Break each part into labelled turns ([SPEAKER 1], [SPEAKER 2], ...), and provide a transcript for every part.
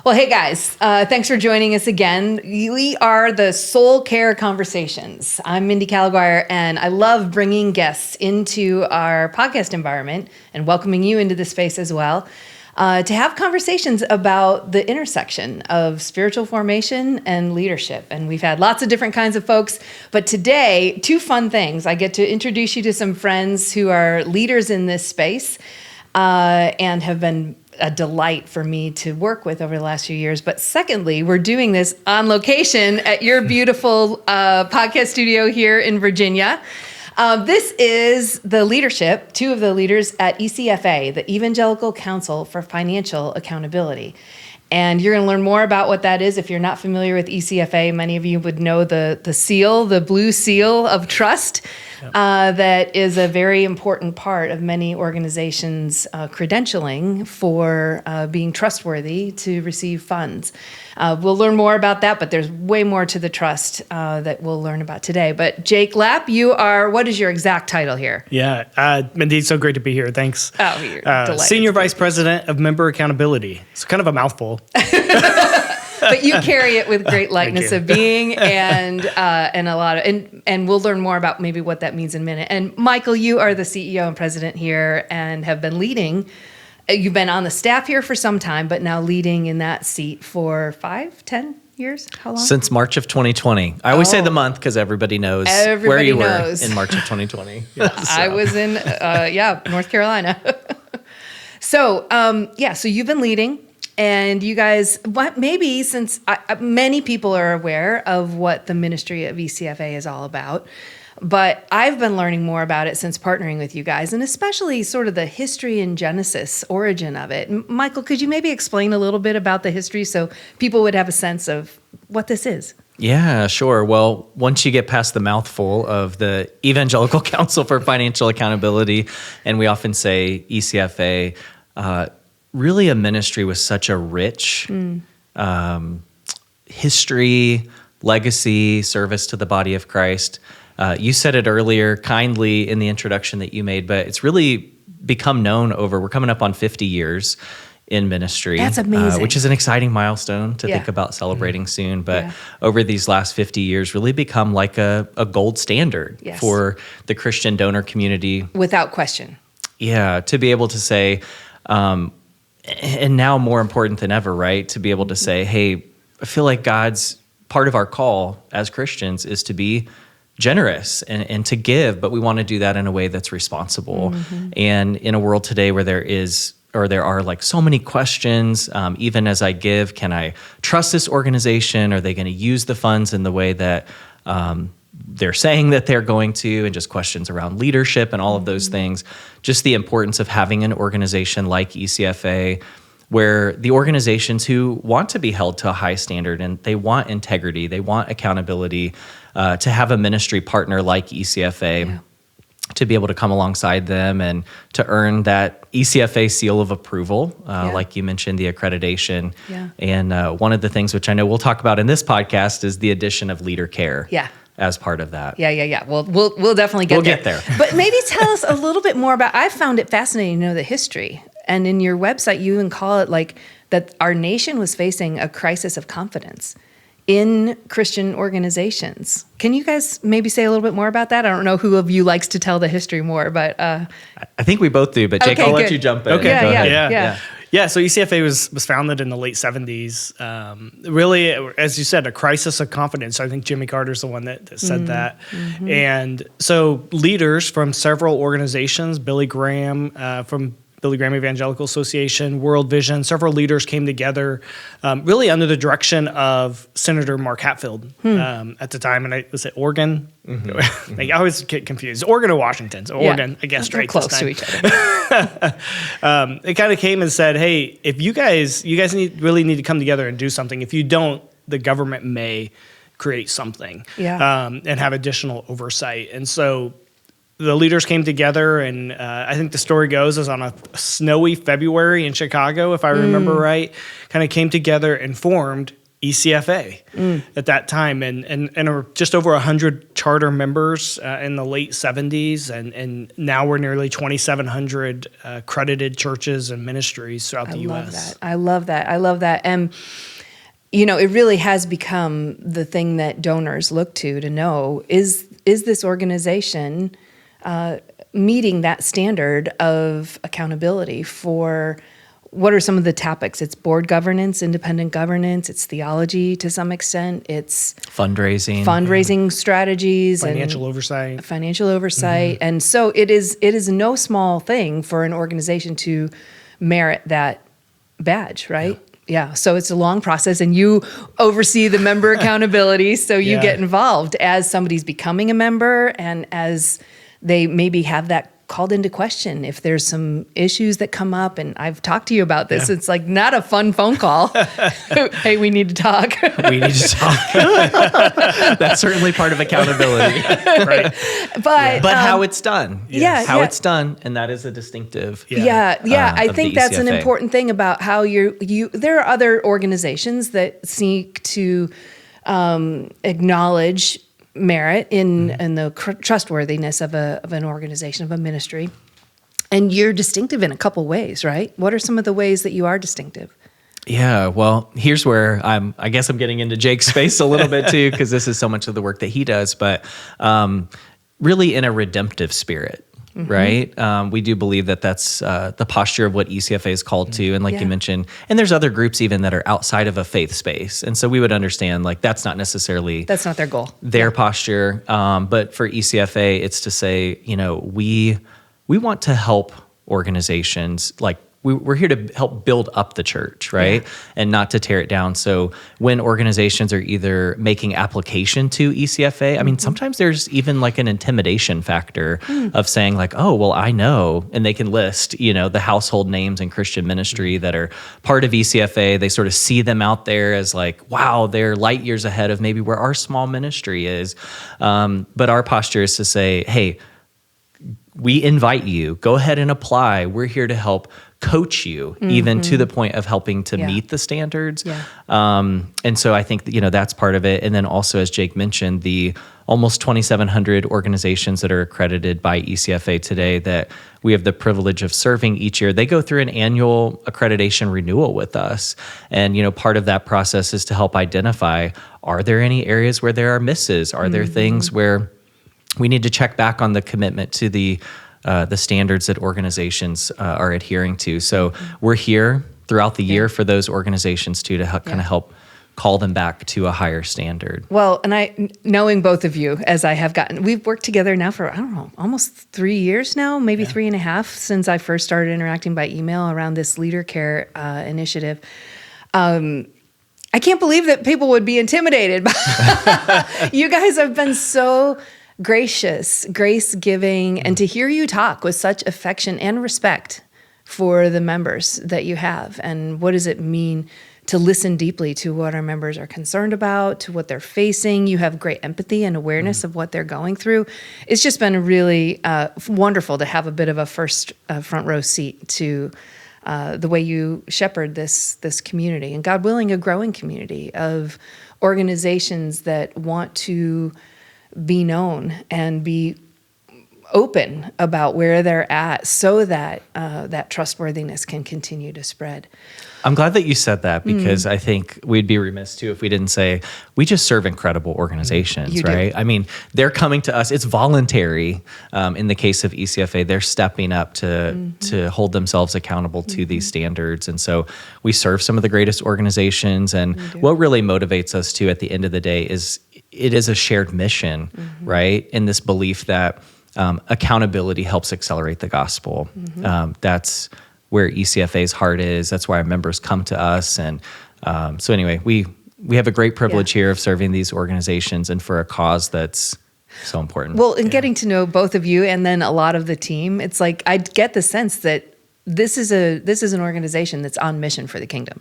[SPEAKER 1] Well, hey guys, thanks for joining us again. We are the Soul Care Conversations. I'm Mindy Caliguire, and I love bringing guests into our podcast environment and welcoming you into the space as well to have conversations about the intersection of spiritual formation and leadership. And we've had lots of different kinds of folks, but today, two fun things. I get to introduce you to some friends who are leaders in this space and have been a delight for me to work with over the last few years. But secondly, we're doing this on location at your beautiful podcast studio here in Virginia. This is the leadership, two of the leaders at ECFA, the Evangelical Council for Financial Accountability. And you're going to learn more about what that is. If you're not familiar with ECFA, many of you would know the seal, the blue seal of trust. Yep. That is a very important part of many organizations' credentialing for being trustworthy to receive funds. We'll learn more about that, but there's way more to the trust that we'll learn about today. But Jake Lapp, you are, what is your exact title here?
[SPEAKER 2] Yeah, Mindy, so great to be here. Thanks.
[SPEAKER 1] Oh, you're delighted.
[SPEAKER 2] Senior Vice President of Member Accountability. It's kind of a mouthful.
[SPEAKER 1] But you carry it with great lightness of being and a lot of, and we'll learn more about maybe what that means in a minute. And Michael, you are the CEO and president here and have been leading. You've been on the staff here for some time, but now leading in that seat for 5, 10 years? How long?
[SPEAKER 3] Since March of 2020. I always say the month because everybody knows where you were in March of 2020.
[SPEAKER 1] Yes, I was in, North Carolina. So you've been leading. And you guys, maybe since many people are aware of what the ministry of ECFA is all about, but I've been learning more about it since partnering with you guys, and especially sort of the history and genesis, origin of it. Michael, could you maybe explain a little bit about the history so people would have a sense of what this is?
[SPEAKER 3] Yeah, sure. Well, once you get past the mouthful of the Evangelical Council for Financial Accountability, and we often say ECFA, really a ministry with such a rich history, legacy, service to the body of Christ. You said it earlier kindly in the introduction that you made, but it's really become known we're coming up on 50 years in ministry.
[SPEAKER 1] That's amazing.
[SPEAKER 3] Which is an exciting milestone to think about celebrating soon. But over these last 50 years, really become like a gold standard for the Christian donor community.
[SPEAKER 1] Without question.
[SPEAKER 3] Yeah, to be able to say, and now more important than ever, right? To be able to say, hey, I feel like God's part of our call as Christians is to be generous and to give, but we want to do that in a way that's responsible. Mm-hmm. And in a world today where there are like so many questions, even as I give, can I trust this organization? Are they going to use the funds in the way that they're saying that they're going to, and just questions around leadership and all of those things, just the importance of having an organization like ECFA, where the organizations who want to be held to a high standard and they want integrity, they want accountability, to have a ministry partner like ECFA, to be able to come alongside them and to earn that ECFA seal of approval, like you mentioned, the accreditation. Yeah. And one of the things which I know we'll talk about in this podcast is the addition of leader care. Yeah. As part of that.
[SPEAKER 1] Yeah. Well, we'll definitely get there. But maybe tell us a little bit more about, I found it fascinating to know the history. And in your website, you even call it like that our nation was facing a crisis of confidence in Christian organizations. Can you guys maybe say a little bit more about that? I don't know who of you likes to tell the history more, but... I
[SPEAKER 3] think we both do, but Jake, I'll let you jump in.
[SPEAKER 2] Okay, Yeah, so ECFA was founded in the late 70s. Really, as you said, a crisis of confidence. I think Jimmy Carter's the one that said that. Mm-hmm. And so leaders from several organizations, Billy Graham from Billy Graham Evangelical Association, World Vision, several leaders came together really under the direction of Senator Mark Hatfield at the time. And was it Oregon? Mm-hmm. I always get confused. Oregon or Washington? So Oregon, I guess,
[SPEAKER 1] right?
[SPEAKER 2] Close
[SPEAKER 1] to each other.
[SPEAKER 2] It kind of came and said, hey, if you guys really need to come together and do something. If you don't, the government may create something and have additional oversight. And so the leaders came together, and I think the story goes is on a snowy February in Chicago, if I remember right, kind of came together and formed ECFA at that time, and just over 100 charter members in the late 70s, and now we're nearly 2,700 accredited churches and ministries throughout the U.S.
[SPEAKER 1] I love that. And, it really has become the thing that donors look to know, is this organization meeting that standard of accountability for what are some of the topics? It's board governance, independent governance, it's theology to some extent, it's fundraising strategies,
[SPEAKER 2] financial oversight.
[SPEAKER 1] Mm-hmm. And so it is no small thing for an organization to merit that badge, right? Yeah. So it's a long process, and you oversee the member accountability. So you get involved as somebody's becoming a member, and as they maybe have that called into question if there's some issues that come up. And I've talked to you about this. It's like not a fun phone call. Hey, we need to talk.
[SPEAKER 3] We need to talk. That's certainly part of accountability.
[SPEAKER 2] Right.
[SPEAKER 1] But
[SPEAKER 3] how it's done.
[SPEAKER 1] How
[SPEAKER 3] it's done. And that is a distinctive.
[SPEAKER 1] I think that's an
[SPEAKER 3] ECFA.
[SPEAKER 1] important thing about how there are other organizations that seek to acknowledge merit in the trustworthiness of an organization, of a ministry. And you're distinctive in a couple ways, right? What are some of the ways that you are distinctive?
[SPEAKER 3] Yeah, well, here's where I guess I'm getting into Jake's space a little bit too, because this is so much of the work that he does, but really in a redemptive spirit. Right? We do believe that that's the posture of what ECFA is called to. And like you mentioned, and there's other groups even that are outside of a faith space. And so we would understand that's not their
[SPEAKER 1] goal,
[SPEAKER 3] their posture. But for ECFA, it's to say, we want to help organizations we're here to help build up the church, right? Yeah. And not to tear it down. So when organizations are either making application to ECFA, I mean, sometimes there's even an intimidation factor of saying oh, well, I know, and they can list, the household names in Christian ministry that are part of ECFA. They sort of see them out there as wow, they're light years ahead of maybe where our small ministry is. But our posture is to say, hey, we invite you, go ahead and apply. We're here to help coach you, even to the point of helping to meet the standards. Yeah. And so I think that's part of it. And then also, as Jake mentioned, the almost 2,700 organizations that are accredited by ECFA today that we have the privilege of serving each year, they go through an annual accreditation renewal with us. And, part of that process is to help identify, are there any areas where there are misses? Are there things where we need to check back on the commitment to the standards that organizations are adhering to? So we're here throughout the year for those organizations too, to kind of help call them back to a higher standard.
[SPEAKER 1] Well, and knowing both of you, as I have we've worked together now for, almost 3 years now, maybe 3.5 since I first started interacting by email around this leader care initiative. I can't believe that people would be intimidated. You guys have been so gracious, grace-giving, and to hear you talk with such affection and respect for the members that you have. And what does it mean to listen deeply to what our members are concerned about, to what they're facing? You have great empathy and awareness of what they're going through. It's just been really wonderful to have a bit of a front row seat to the way you shepherd this community, and God willing, a growing community of organizations that want to be known and be open about where they're at, so that that trustworthiness can continue to spread.
[SPEAKER 3] I'm glad that you said that, because I think we'd be remiss too if we didn't say we just serve incredible organizations, right? I mean, they're coming to us. It's voluntary. In the case of ECFA, they're stepping up to hold themselves accountable to these standards. And so we serve some of the greatest organizations. And what really motivates us too at the end of the day is it is a shared mission, right? In this belief that accountability helps accelerate the gospel. That's where ECFA's heart is. That's why our members come to us. And so anyway, we have a great privilege here of serving these organizations and for a cause that's so important.
[SPEAKER 1] Well, in getting to know both of you and then a lot of the team, it's I get the sense that this is an organization that's on mission for the kingdom.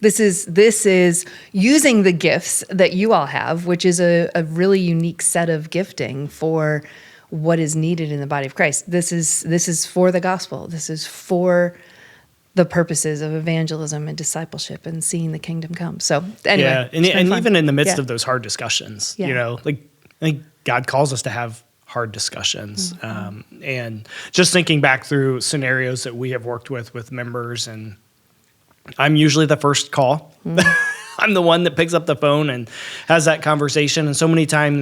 [SPEAKER 1] This is using the gifts that you all have, which is a really unique set of gifting for what is needed in the body of Christ. This is for the gospel. This is for the purposes of evangelism and discipleship and seeing the kingdom come. So anyway,
[SPEAKER 2] yeah, and even in the midst of those hard discussions,
[SPEAKER 1] Yeah.
[SPEAKER 2] I think God calls us to have hard discussions. And just thinking back through scenarios that we have worked with members, and I'm usually the first call. I'm the one that picks up the phone and has that conversation. And so many times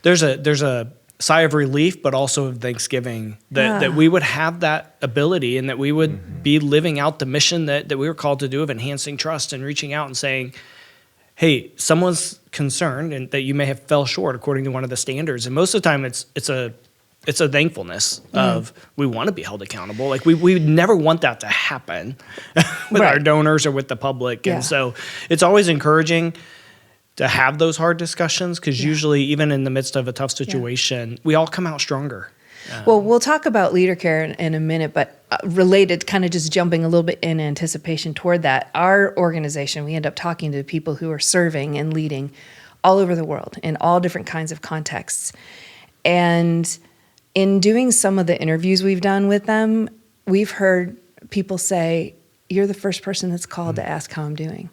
[SPEAKER 2] there's a sigh of relief, but also of thanksgiving that we would have that ability, and that we would be living out the mission that we were called to do of enhancing trust and reaching out and saying, hey, someone's concerned and that you may have fell short according to one of the standards. And most of the time it's a thankfulness of we want to be held accountable. Like we would never want that to happen with our donors or with the public.
[SPEAKER 1] Yeah.
[SPEAKER 2] And so it's always encouraging to have those hard discussions, because usually even in the midst of a tough situation, we all come out stronger.
[SPEAKER 1] Well, we'll talk about leader care in a minute, but related, kind of just jumping a little bit in anticipation toward that, our organization, we end up talking to people who are serving and leading all over the world in all different kinds of contexts. And in doing some of the interviews we've done with them, we've heard people say, you're the first person that's called to ask how I'm doing.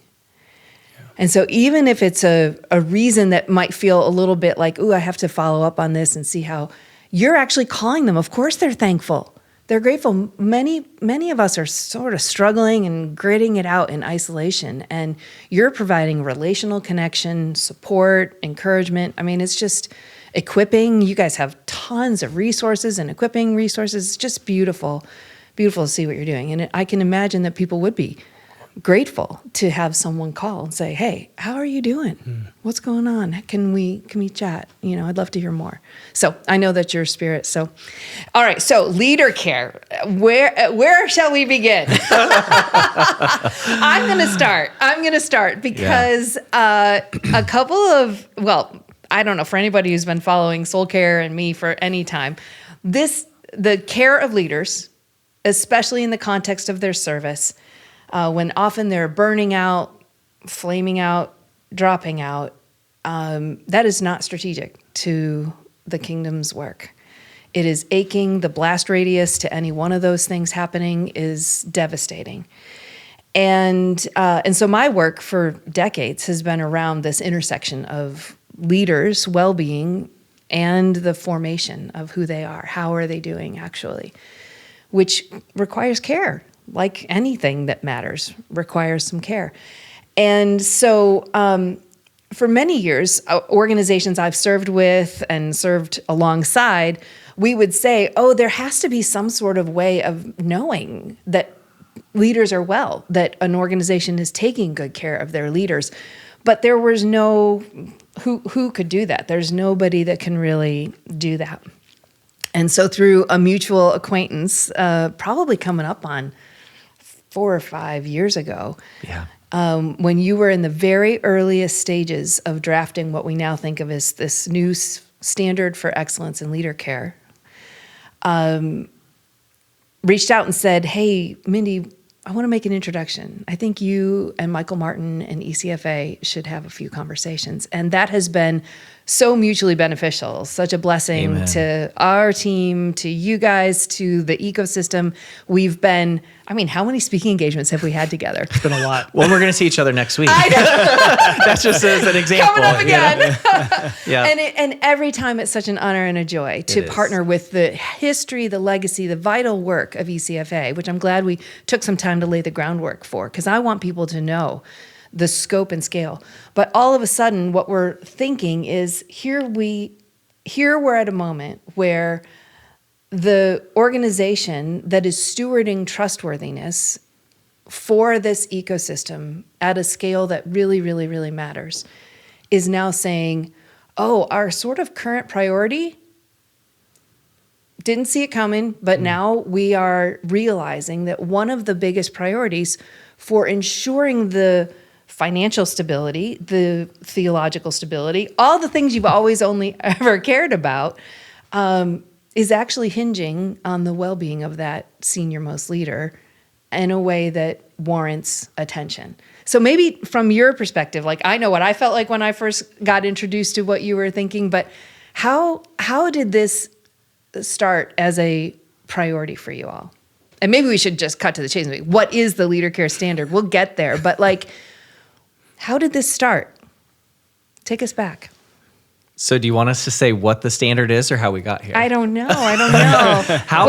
[SPEAKER 1] And so even if it's a reason that might feel a little bit like, ooh, I have to follow up on this and see how, you're actually calling them. Of course they're thankful. They're grateful. Many of us are sort of struggling and gritting it out in isolation. And you're providing relational connection, support, encouragement. I mean, it's just equipping. You guys have tons of resources and equipping resources. It's just beautiful, beautiful to see what you're doing. And I can imagine that people would be grateful to have someone call and say, hey, how are you doing? What's going on? Can we chat? I'd love to hear more. So I know that's your spirit. So, all right. So leader care, where shall we begin? I'm going to start because a couple of, I don't know, for anybody who's been following Soul Care and me for any time, the care of leaders, especially in the context of their service, when often they're burning out, flaming out, dropping out, that is not strategic to the kingdom's work. It is aching. The blast radius to any one of those things happening is devastating. And so my work for decades has been around this intersection of leaders' well-being and the formation of who they are. How are they doing, actually? Which requires care. Like anything that matters, requires some care. And so for many years, organizations I've served with and served alongside, we would say, oh, there has to be some sort of way of knowing that leaders are well, that an organization is taking good care of their leaders. But there was who could do that? There's nobody that can really do that. And so through a mutual acquaintance, probably coming up on 4 or 5 years ago, when you were in the very earliest stages of drafting what we now think of as this new standard for excellence in leader care, reached out and said, hey, Mindy, I want to make an introduction. I think you and Michael Martin and ECFA should have a few conversations. And that has been so mutually beneficial, such a blessing
[SPEAKER 3] Amen.
[SPEAKER 1] To our team, to you guys, to the ecosystem. We've been, how many speaking engagements have we had together?
[SPEAKER 2] It's been a lot.
[SPEAKER 3] Well, we're going to see each other next week.
[SPEAKER 1] I know.
[SPEAKER 3] That's just as an example.
[SPEAKER 1] Coming up again.
[SPEAKER 3] Yeah.
[SPEAKER 1] And every time it's such an honor and a joy to partner with the history, the legacy, the vital work of ECFA, which I'm glad we took some time to lay the groundwork for, because I want people to know the scope and scale. But all of a sudden, what we're thinking is here we're at a moment where the organization that is stewarding trustworthiness for this ecosystem at a scale that really, really, really matters is now saying, oh, our sort of current priority, didn't see it coming, but now we are realizing that one of the biggest priorities for ensuring the financial stability, the theological stability, all the things you've always only ever cared about, is actually hinging on the well-being of that senior-most leader in a way that warrants attention. So maybe from your perspective, like I know what I felt like when I first got introduced to what you were thinking, but how did this start as a priority for you all? and maybe we should just cut to the chase. What is the leader care standard? We'll get there. But like, how did this start? Take us back.
[SPEAKER 3] So do you want us to say what the standard is or how we got here?
[SPEAKER 1] I don't know.
[SPEAKER 3] What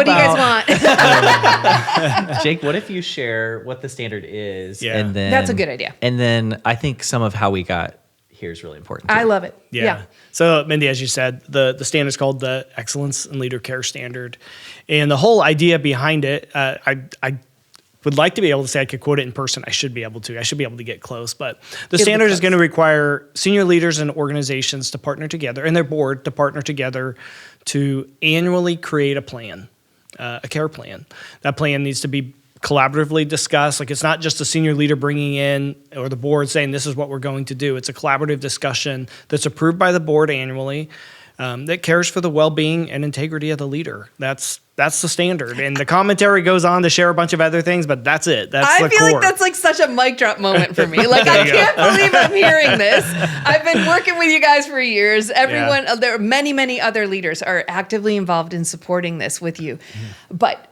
[SPEAKER 1] do you guys want?
[SPEAKER 3] Jake, what if you share what the standard is?
[SPEAKER 2] Yeah.
[SPEAKER 3] And then,
[SPEAKER 1] That's a good idea.
[SPEAKER 3] And then I think some of how we got here is really important too.
[SPEAKER 1] I love it.
[SPEAKER 2] Yeah. So, Mindy, as you said, the standard is called the Excellence in Leader Care Standard. And the whole idea behind it, I would like to be able to say I could quote it in person. I should be able to. I should be able to get close. But the standard is going to require senior leaders and organizations to partner together, and their board to partner together to annually create a plan, a care plan. That plan needs to be collaboratively discussed. Like, it's not just a senior leader bringing in or the board saying this is what we're going to do. It's a collaborative discussion that's approved by the board annually, that cares for the well-being and integrity of the leader. That's the standard. And the commentary goes on to share a bunch of other things, but that's it. That's the core.
[SPEAKER 1] I feel like that's like such a mic drop moment for me. Like, I can't believe I'm hearing this. I've been working with you guys for years. Everyone, there are many, many other leaders are actively involved in supporting this with you. But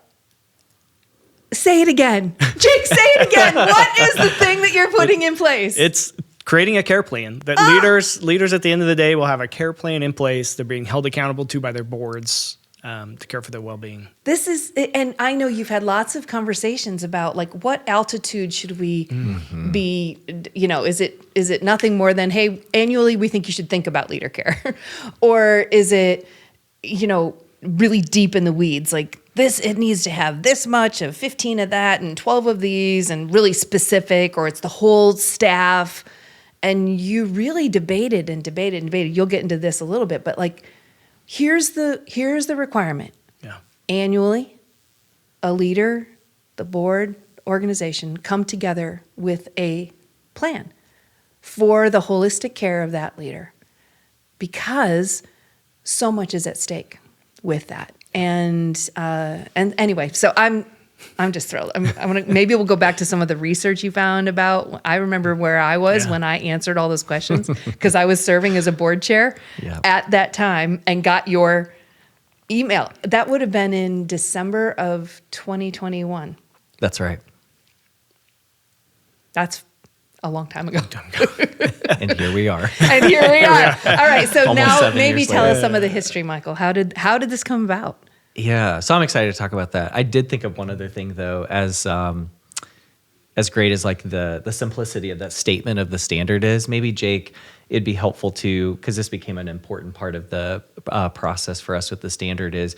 [SPEAKER 1] say it again. Jake, say it again. What is the thing that you're putting in place?
[SPEAKER 2] It's creating a care plan that leaders at the end of the day will have a care plan in place. They're being held accountable to by their boards to care for their well-being.
[SPEAKER 1] This is, and I know you've had lots of conversations about like what altitude should we be, is it nothing more than, hey, annually we think you should think about leader care? Or is it, really deep in the weeds, like this, it needs to have this much of 15 of that and 12 of these and really specific, or it's the whole staff. And you really debated and debated and debated. You'll get into this a little bit, but like, here's the requirement.
[SPEAKER 2] Yeah.
[SPEAKER 1] Annually, a leader, the board, organization come together with a plan for the holistic care of that leader, because so much is at stake with that. And anyway, so I'm just thrilled. Maybe we'll go back to some of the research you found about. I remember where I was when I answered all those questions, because I was serving as a board chair at that time and got your email. That would have been in December of 2021.
[SPEAKER 3] That's right.
[SPEAKER 1] That's a long time ago.
[SPEAKER 3] And here we are.
[SPEAKER 1] And here we are. All right. So
[SPEAKER 3] Almost
[SPEAKER 1] now
[SPEAKER 3] 7
[SPEAKER 1] maybe
[SPEAKER 3] years
[SPEAKER 1] tell
[SPEAKER 3] later.
[SPEAKER 1] us some of the history, Michael. How did this come about?
[SPEAKER 3] Yeah, so I'm excited to talk about that. I did think of one other thing though, as great as like the simplicity of that statement of the standard is. Maybe Jake, it'd be helpful to, because this became an important part of the process for us with the standard, is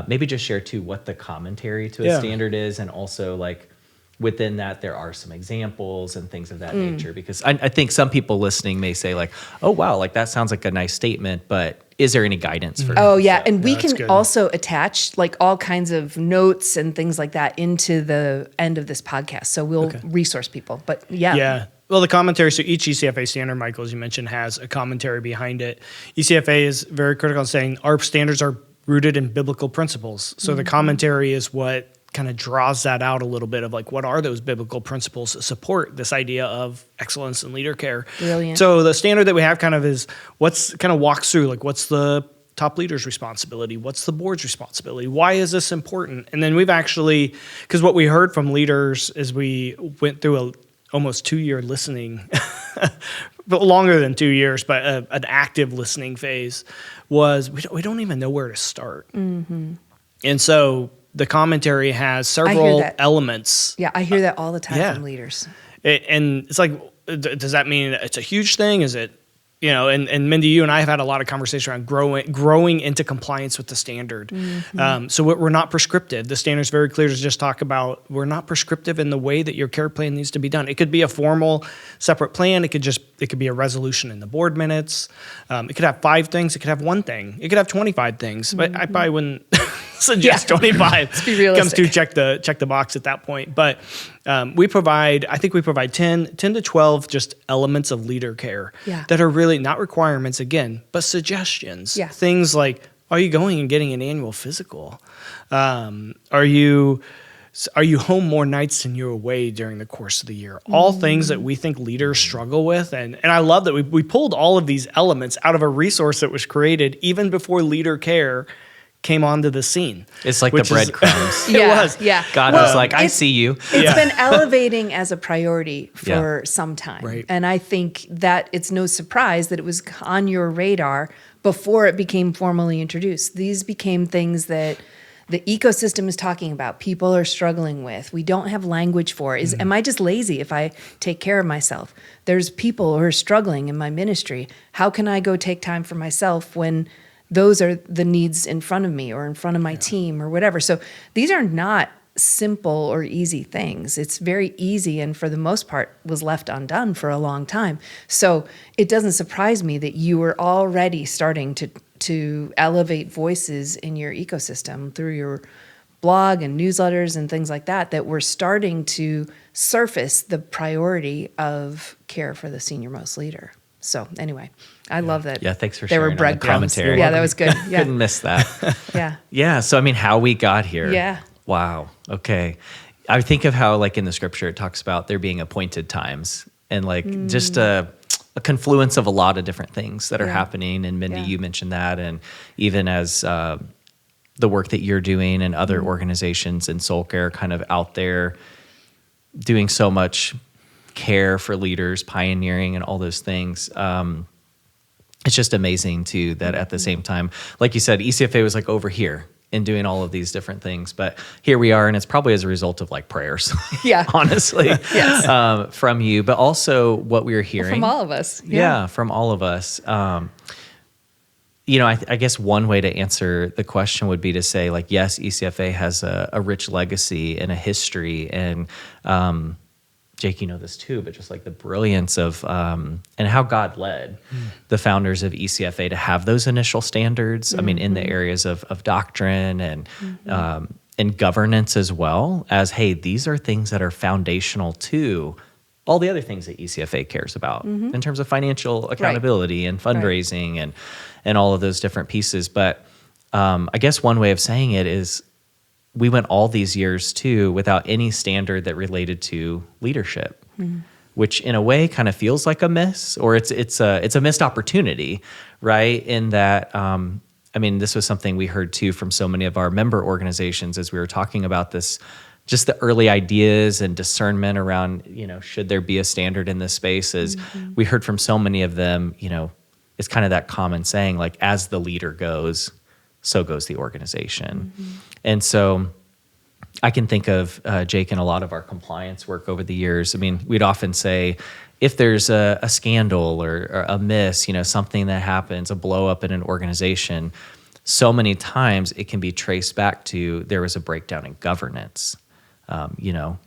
[SPEAKER 3] maybe just share too what the commentary to a standard is, and also like within that there are some examples and things of that nature. Because I think some people listening may say like, oh wow, like that sounds like a nice statement, but is there any guidance for
[SPEAKER 1] Oh
[SPEAKER 3] me?
[SPEAKER 1] yeah, and we
[SPEAKER 2] that's
[SPEAKER 1] can
[SPEAKER 2] good.
[SPEAKER 1] also attach like all kinds of notes and things like that into the end of this podcast. So we'll resource people. But
[SPEAKER 2] Yeah. Well, the commentary, so each ECFA standard, Michael, as you mentioned, has a commentary behind it. ECFA is very critical in saying our standards are rooted in biblical principles. So the commentary is what kind of draws that out a little bit of like, what are those biblical principles that support this idea of excellence in leader care?
[SPEAKER 1] Brilliant.
[SPEAKER 2] So the standard that we have kind of is walks through, like, what's the top leader's responsibility? What's the board's responsibility? Why is this important? And then we've actually, because what we heard from leaders as we went through a almost 2-year listening, but longer than 2 years, but an active listening phase, was we don't even know where to start. And so the commentary has several elements.
[SPEAKER 1] Yeah, I hear that all the time
[SPEAKER 2] Yeah.
[SPEAKER 1] from leaders.
[SPEAKER 2] And it's like, does that mean it's a huge thing? Is it, and Mindy, you and I have had a lot of conversation around growing into compliance with the standard. So we're not prescriptive. The standard is very clear to just talk about, we're not prescriptive in the way that your care plan needs to be done. It could be a formal separate plan. It could be a resolution in the board minutes. It could have 5 things. It could have 1 thing. It could have 25 things. But I probably wouldn't suggest 25.
[SPEAKER 1] Let's be realistic.
[SPEAKER 2] Comes to check the box at that point. But we provide 10 to 12 just elements of leader care that are really not requirements again, but suggestions.
[SPEAKER 1] Yeah.
[SPEAKER 2] Things like, are you going and getting an annual physical? Are you home more nights than you're away during the course of the year? All things that we think leaders struggle with. And I love that we pulled all of these elements out of a resource that was created even before leader care came onto the scene.
[SPEAKER 3] It's like the
[SPEAKER 2] which is-
[SPEAKER 3] breadcrumbs.
[SPEAKER 2] It was.
[SPEAKER 1] Yeah.
[SPEAKER 3] God
[SPEAKER 1] Well,
[SPEAKER 3] was like, I
[SPEAKER 1] it's-
[SPEAKER 3] see you.
[SPEAKER 1] It's been elevating as a priority for some time.
[SPEAKER 2] Right.
[SPEAKER 1] And I think that it's no surprise that it was on your radar before it became formally introduced. These became things that the ecosystem is talking about, people are struggling with. We don't have language for. Am I just lazy if I take care of myself? There's people who are struggling in my ministry. How can I go take time for myself when those are the needs in front of me or in front of my team or whatever? So these are not simple or easy things. It's very easy and for the most part was left undone for a long time. So it doesn't surprise me that you were already starting to elevate voices in your ecosystem through your blog and newsletters and things like that, that were starting to surface the priority of care for the senior most leader. So anyway, I love that.
[SPEAKER 3] Yeah, thanks for
[SPEAKER 1] there
[SPEAKER 3] sharing
[SPEAKER 1] were
[SPEAKER 3] on the
[SPEAKER 1] breadcrumbs.
[SPEAKER 3] commentary.
[SPEAKER 1] Yeah, that was good. Yeah.
[SPEAKER 3] Couldn't miss that.
[SPEAKER 1] Yeah.
[SPEAKER 3] Yeah. So, I mean, how we got here.
[SPEAKER 1] Yeah.
[SPEAKER 3] Wow. Okay. I think of how, like, in the scripture, it talks about there being appointed times and, like, just a confluence of a lot of different things that are happening. And Mindy, you mentioned that. And even as the work that you're doing and other organizations in soul care kind of out there doing so much care for leaders, pioneering and all those things. It's just amazing too that at the same time, like you said, ECFA was like over here and doing all of these different things, but here we are, and it's probably as a result of like prayers, honestly,
[SPEAKER 1] Yes.
[SPEAKER 3] From you, but also what we were hearing
[SPEAKER 1] From all of us.
[SPEAKER 3] Yeah, from all of us. I guess one way to answer the question would be to say, like, yes, ECFA has a rich legacy and a history, and Jake, you know this too, but just like the brilliance of and how God led the founders of ECFA to have those initial standards. I mean, in the areas of doctrine and governance as well as, hey, these are things that are foundational to all the other things that ECFA cares about in terms of financial accountability and fundraising and all of those different pieces. But I guess one way of saying it is, we went all these years too without any standard that related to leadership, which in a way kind of feels like a miss, or it's a missed opportunity, right? In that, this was something we heard too from so many of our member organizations as we were talking about this, just the early ideas and discernment around, should there be a standard in this space? As we heard from so many of them, it's kind of that common saying, like, as the leader goes, so goes the organization. And so I can think of Jake and a lot of our compliance work over the years. I mean, we'd often say, if there's a scandal or a miss, something that happens, a blow up in an organization, so many times it can be traced back to there was a breakdown in governance.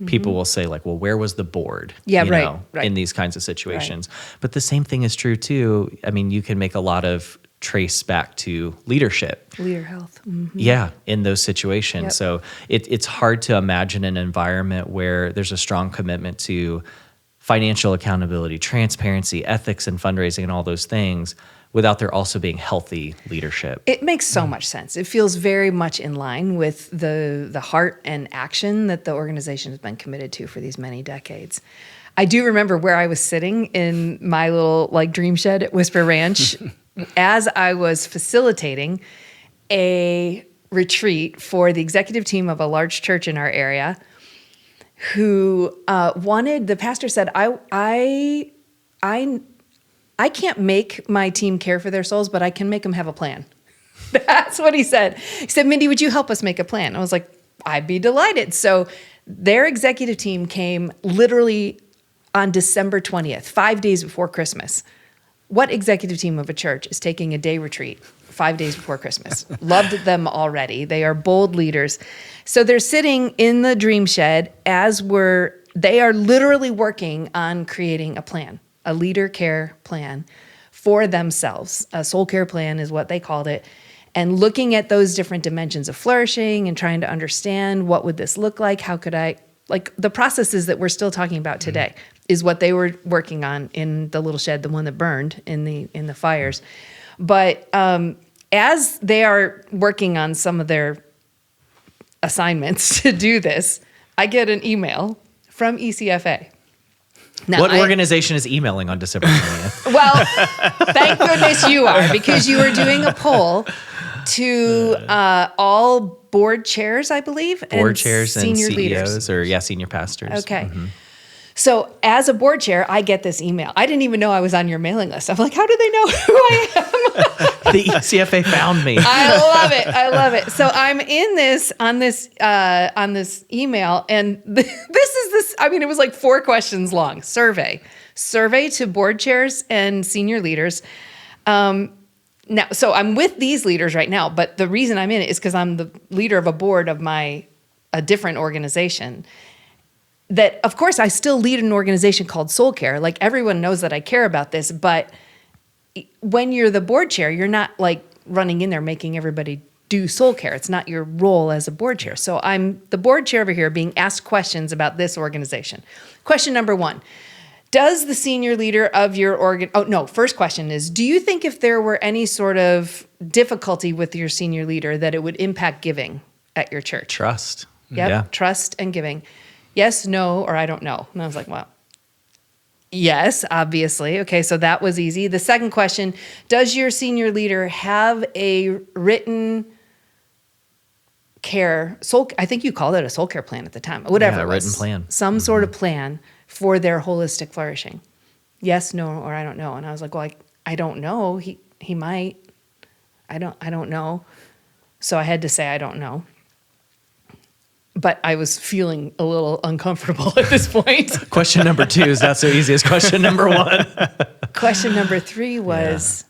[SPEAKER 3] People will say, like, well, where was the board?
[SPEAKER 1] Right.
[SPEAKER 3] In these kinds of situations. But the same thing is true too. I mean, you can make a lot of trace back to leadership.
[SPEAKER 1] Leader health.
[SPEAKER 3] Yeah, in those situations.
[SPEAKER 1] Yep.
[SPEAKER 3] So it's hard to imagine an environment where there's a strong commitment to financial accountability, transparency, ethics, and fundraising, and all those things, without there also being healthy leadership.
[SPEAKER 1] It makes so much sense. It feels very much in line with the heart and action that the organization has been committed to for these many decades. I do remember where I was sitting in my little dream shed at Whisper Ranch as I was facilitating a retreat for the executive team of a large church in our area, who the pastor said, I can't make my team care for their souls, but I can make them have a plan. That's what he said. He said, Mindy, would you help us make a plan? I was like, I'd be delighted. So their executive team came literally on December 20th, 5 days before Christmas. What executive team of a church is taking a day retreat 5 days before Christmas? Loved them already. They are bold leaders. So they're sitting in the dream shed they are literally working on creating a plan, a leader care plan for themselves. A soul care plan is what they called it. And looking at those different dimensions of flourishing and trying to understand, what would this look like? How could I, the processes that we're still talking about today is what they were working on in the little shed, the one that burned in the fires. But as they are working on some of their assignments to do this, I get an email from ECFA. Now,
[SPEAKER 3] what organization is emailing on December 20th?
[SPEAKER 1] Well, thank goodness you are, because you were doing a poll to all board chairs, I believe.
[SPEAKER 3] Board chairs and
[SPEAKER 1] senior
[SPEAKER 3] CEOs
[SPEAKER 1] leaders.
[SPEAKER 3] or senior pastors.
[SPEAKER 1] Okay. So as a board chair, I get this email. I didn't even know I was on your mailing list. I'm like, how do they know who I am?
[SPEAKER 3] The ECFA found me.
[SPEAKER 1] I love it. So I'm in this on this email, and this. I mean, it was like 4 questions long. Survey to board chairs and senior leaders. Now, so I'm with these leaders right now, but the reason I'm in it is because I'm the leader of a board of a different organization. That, of course, I still lead an organization called Soul Care. Like, everyone knows that I care about this, but when you're the board chair, you're not like running in there making everybody do soul care. It's not your role as a board chair. So I'm the board chair over here being asked questions about this organization. Question number 1. Does the senior leader of your first question is, do you think if there were any sort of difficulty with your senior leader that it would impact giving at your church?
[SPEAKER 3] Trust.
[SPEAKER 1] Yep,
[SPEAKER 3] Yeah.
[SPEAKER 1] trust and giving. Yes, no, or I don't know. And I was like, well, yes, obviously. Okay, so that was easy. The second question, does your senior leader have a written care, I think you called it a soul care plan at the time, whatever
[SPEAKER 3] Yeah,
[SPEAKER 1] it
[SPEAKER 3] a
[SPEAKER 1] was.
[SPEAKER 3] written plan.
[SPEAKER 1] Some sort of plan for their holistic flourishing. Yes, no, or I don't know. And I was like, well, I don't know. He might. I don't know. So I had to say I don't know. But I was feeling a little uncomfortable at this point.
[SPEAKER 3] Question number 2 is not so easy as question number 1.
[SPEAKER 1] Question number 3 was,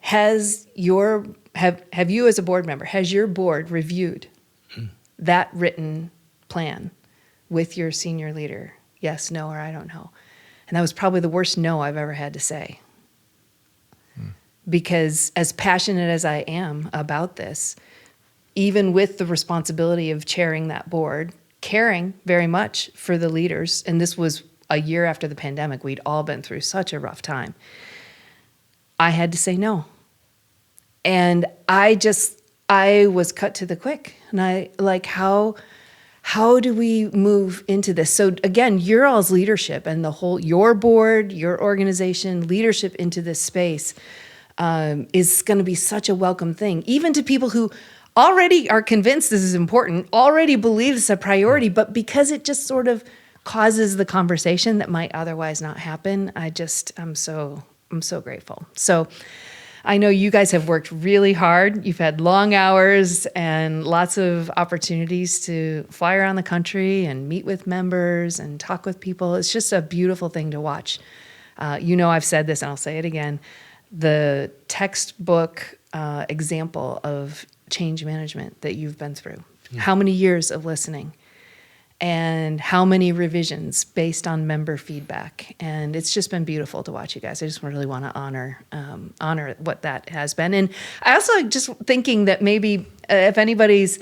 [SPEAKER 1] have you as a board member, has your board reviewed that written plan with your senior leader? Yes, no, or I don't know. And that was probably the worst no I've ever had to say. Because as passionate as I am about this, even with the responsibility of chairing that board, caring very much for the leaders, and this was a year after the pandemic, we'd all been through such a rough time, I had to say no. And I was cut to the quick. And I like, how do we move into this? So again, your all's leadership and your board, your organization, leadership into this space is going to be such a welcome thing, even to people who already are convinced this is important, already believe it's a priority, but because it just sort of causes the conversation that might otherwise not happen, I'm so grateful. So I know you guys have worked really hard. You've had long hours and lots of opportunities to fly around the country and meet with members and talk with people. It's just a beautiful thing to watch. I've said this and I'll say it again. The textbook example of change management that you've been through. How many years of listening and how many revisions based on member feedback. And it's just been beautiful to watch you guys. I just really want to honor what that has been. And I also just thinking that maybe if anybody's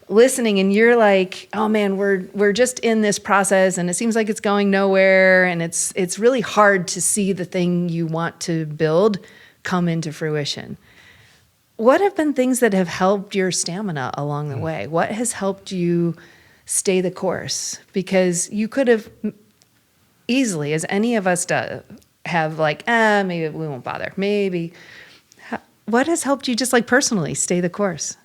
[SPEAKER 1] listening and you're like, oh man, we're just in this process and it seems like it's going nowhere and it's really hard to see the thing you want to build come into fruition. What have been things that have helped your stamina along the way? What has helped you stay the course? Because you could have easily, as any of us do, have like, maybe we won't bother. Maybe. What has helped you just like personally stay the course?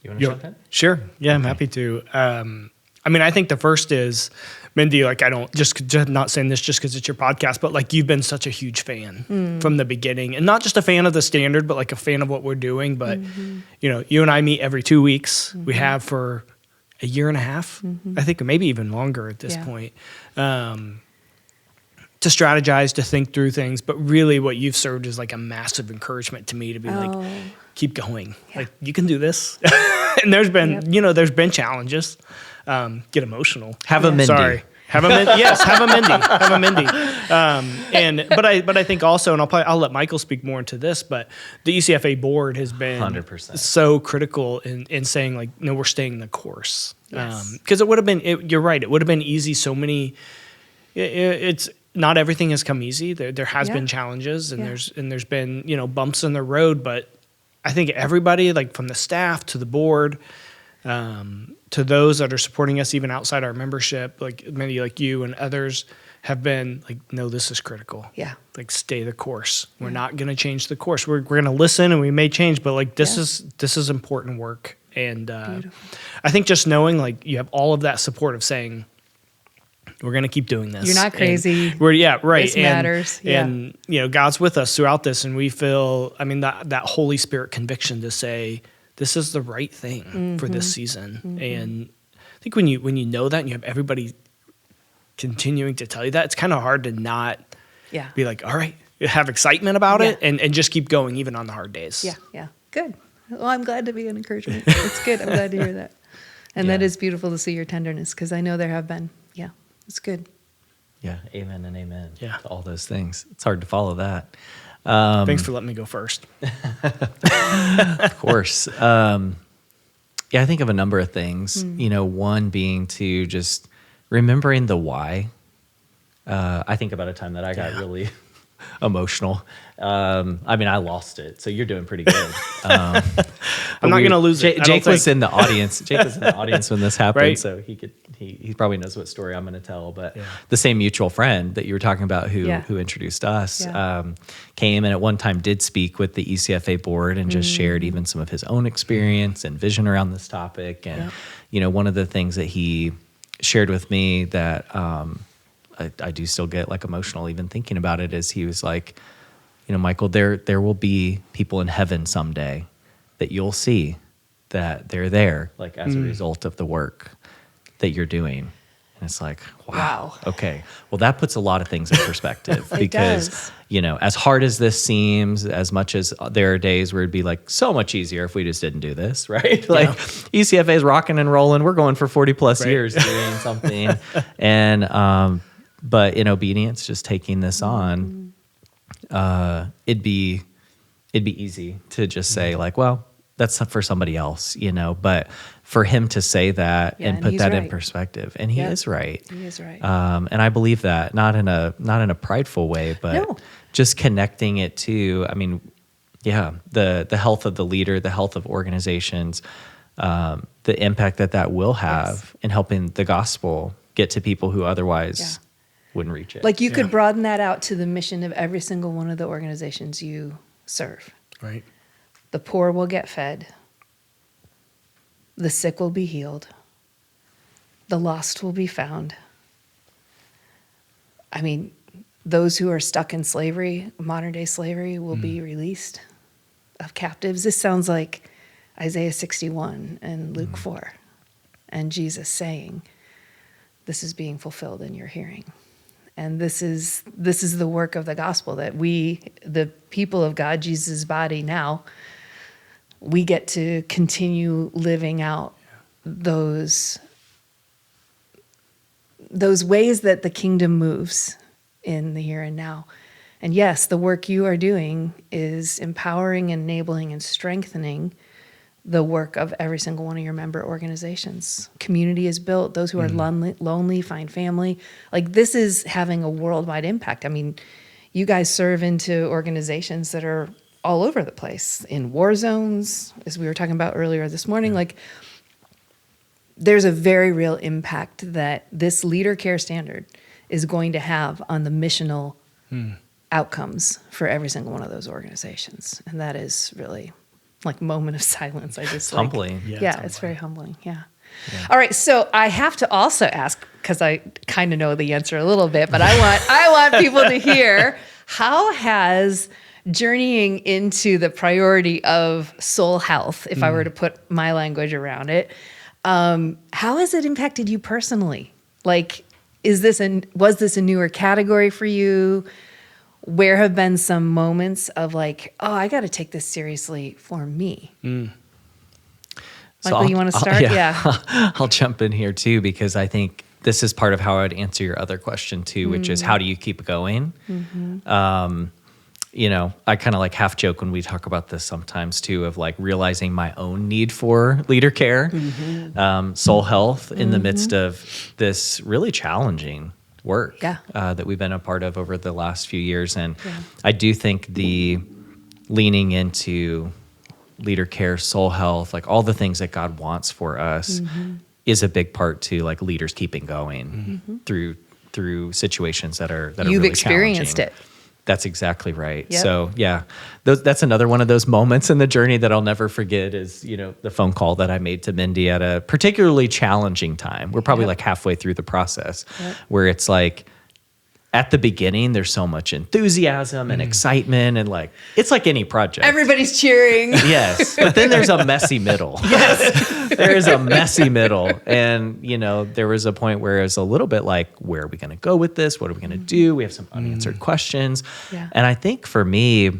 [SPEAKER 3] You want to jump in?
[SPEAKER 2] Sure. Yeah, I'm happy to. I think the first is, Mindy, like I don't, just not saying this just because it's your podcast, but like you've been such a huge fan from the beginning. And not just a fan of the standard, but like a fan of what we're doing. But, you and I meet every 2 weeks. We have for a year and a half, I think, or maybe even longer at this point, to strategize, to think through things. But really what you've served is like a massive encouragement to me to be like, keep going. Yeah. Like you can do this. And there's been, there's been challenges. Get emotional.
[SPEAKER 3] Have a Mindy.
[SPEAKER 2] Sorry. Have a Mindy. Yes, have a Mindy. Have a Mindy. But I think also, and I'll let Michael speak more into this, but the ECFA board has been
[SPEAKER 3] 100%
[SPEAKER 2] so critical in saying like, no, we're staying the course.
[SPEAKER 1] Yes.
[SPEAKER 2] Because it would have been, you're right, it would have been easy. So many, it's not everything has come easy. There has been challenges and there's been, bumps in the road, but I think everybody, like from the staff to the board, to those that are supporting us even outside our membership, like many like you and others, have been like, no, this is critical.
[SPEAKER 1] Yeah.
[SPEAKER 2] Like, stay the course. We're not going to change the course. We're going to listen, and we may change, but like this is important work. And I think just knowing like you have all of that support of saying, we're going to keep doing this.
[SPEAKER 1] You're not crazy.
[SPEAKER 2] And we're right.
[SPEAKER 1] This matters.
[SPEAKER 2] And God's with us throughout this, and we feel, I mean, that Holy Spirit conviction to say this is the right thing for this season. And I think when you know that and you have everybody continuing to tell you that, it's kind of hard to not be like, all right, have excitement about it and just keep going even on the hard days.
[SPEAKER 1] Yeah. Good. Well, I'm glad to be an encouragement. It's good. I'm glad to hear that. And that is beautiful to see your tenderness, because I know there have been. Yeah, it's good.
[SPEAKER 3] Yeah, amen and amen
[SPEAKER 2] Yeah.
[SPEAKER 3] to all those things. It's hard to follow that.
[SPEAKER 2] Thanks for letting me go first.
[SPEAKER 3] Of course. I think of a number of things, one being to just remembering the why. I think about a time that I got really emotional. I mean, I lost it, so you're doing pretty good.
[SPEAKER 2] I'm not going to lose it.
[SPEAKER 3] Jake was in the audience. Jake was in the audience when this happened,
[SPEAKER 2] Right.
[SPEAKER 3] so he probably knows what story I'm going to tell. But the same mutual friend that you were talking about who introduced us came and at one time did speak with the ECFA board and just shared even some of his own experience and vision around this topic. And one of the things that he shared with me that I do still get like emotional even thinking about it is he was like, Michael, there will be people in heaven someday that you'll see that they're there, like as a result of the work that you're doing. And it's like, wow. Okay. Well, that puts a lot of things in perspective because, as hard as this seems, as much as there are days where it'd be like so much easier if we just didn't do this, right? Like ECFA is rocking and rolling. We're going for 40 plus years doing something. And, but in obedience, just taking this on, it'd be easy to just say like, well, that's for somebody else, but for him to say that and put that in perspective, and he is right.
[SPEAKER 1] He is right.
[SPEAKER 3] And I believe that not in a prideful way, but just connecting it to, I mean, the health of the leader, the health of organizations, the impact that will have in helping the gospel get to people who otherwise wouldn't reach it.
[SPEAKER 1] Like you could broaden that out to the mission of every single one of the organizations you serve.
[SPEAKER 2] Right.
[SPEAKER 1] The poor will get fed. The sick will be healed. The lost will be found. I mean, those who are stuck in slavery, modern day slavery, will be released of captives. This sounds like Isaiah 61 and Luke 4 and Jesus saying, this is being fulfilled in your hearing. And this is the work of the gospel, that we, the people of God, Jesus' body now, we get to continue living out those ways that the kingdom moves in the here and now. And yes, the work you are doing is empowering, enabling, and strengthening the work of every single one of your member organizations. Community is built. Those who are lonely find family. Like, this is having a worldwide impact. I mean, you guys serve into organizations that are all over the place, in war zones, as we were talking about earlier this morning. Like, there's a very real impact that this leader care standard is going to have on the missional outcomes for every single one of those organizations. And that is really like moment of silence. I just
[SPEAKER 3] it's humbling.
[SPEAKER 1] It's very humbling. Yeah. All right. So I have to also ask, because I kind of know the answer a little bit, but I want people to hear, how has journeying into the priority of soul health, if I were to put my language around it, how has it impacted you personally? Like, was this a newer category for you? Where have been some moments of like, oh, I got to take this seriously for me? Michael, you want to start?
[SPEAKER 3] I'll jump in here too, because I think this is part of how I would answer your other question too, which is how do you keep going? I kind of like half joke when we talk about this sometimes too, of like realizing my own need for leader care, soul health in the midst of this really challenging work that we've been a part of over the last few years. And I do think the leaning into leader care, soul health, like all the things that God wants for us is a big part to like leaders keeping going through through situations that are
[SPEAKER 1] You've
[SPEAKER 3] really
[SPEAKER 1] experienced
[SPEAKER 3] challenging.
[SPEAKER 1] it.
[SPEAKER 3] That's exactly right.
[SPEAKER 1] Yep.
[SPEAKER 3] So yeah, that's another one of those moments in the journey that I'll never forget is, the phone call that I made to Mindy at a particularly challenging time. We're probably like halfway through the process where it's like, at the beginning, there's so much enthusiasm and excitement and it's like any project.
[SPEAKER 1] Everybody's cheering.
[SPEAKER 3] Yes. But then there's a messy middle. Yes. There is a messy middle. And, there was a point where it was a little bit like, where are we going to go with this? What are we going to do? We have some unanswered questions.
[SPEAKER 1] Yeah.
[SPEAKER 3] And I think for me,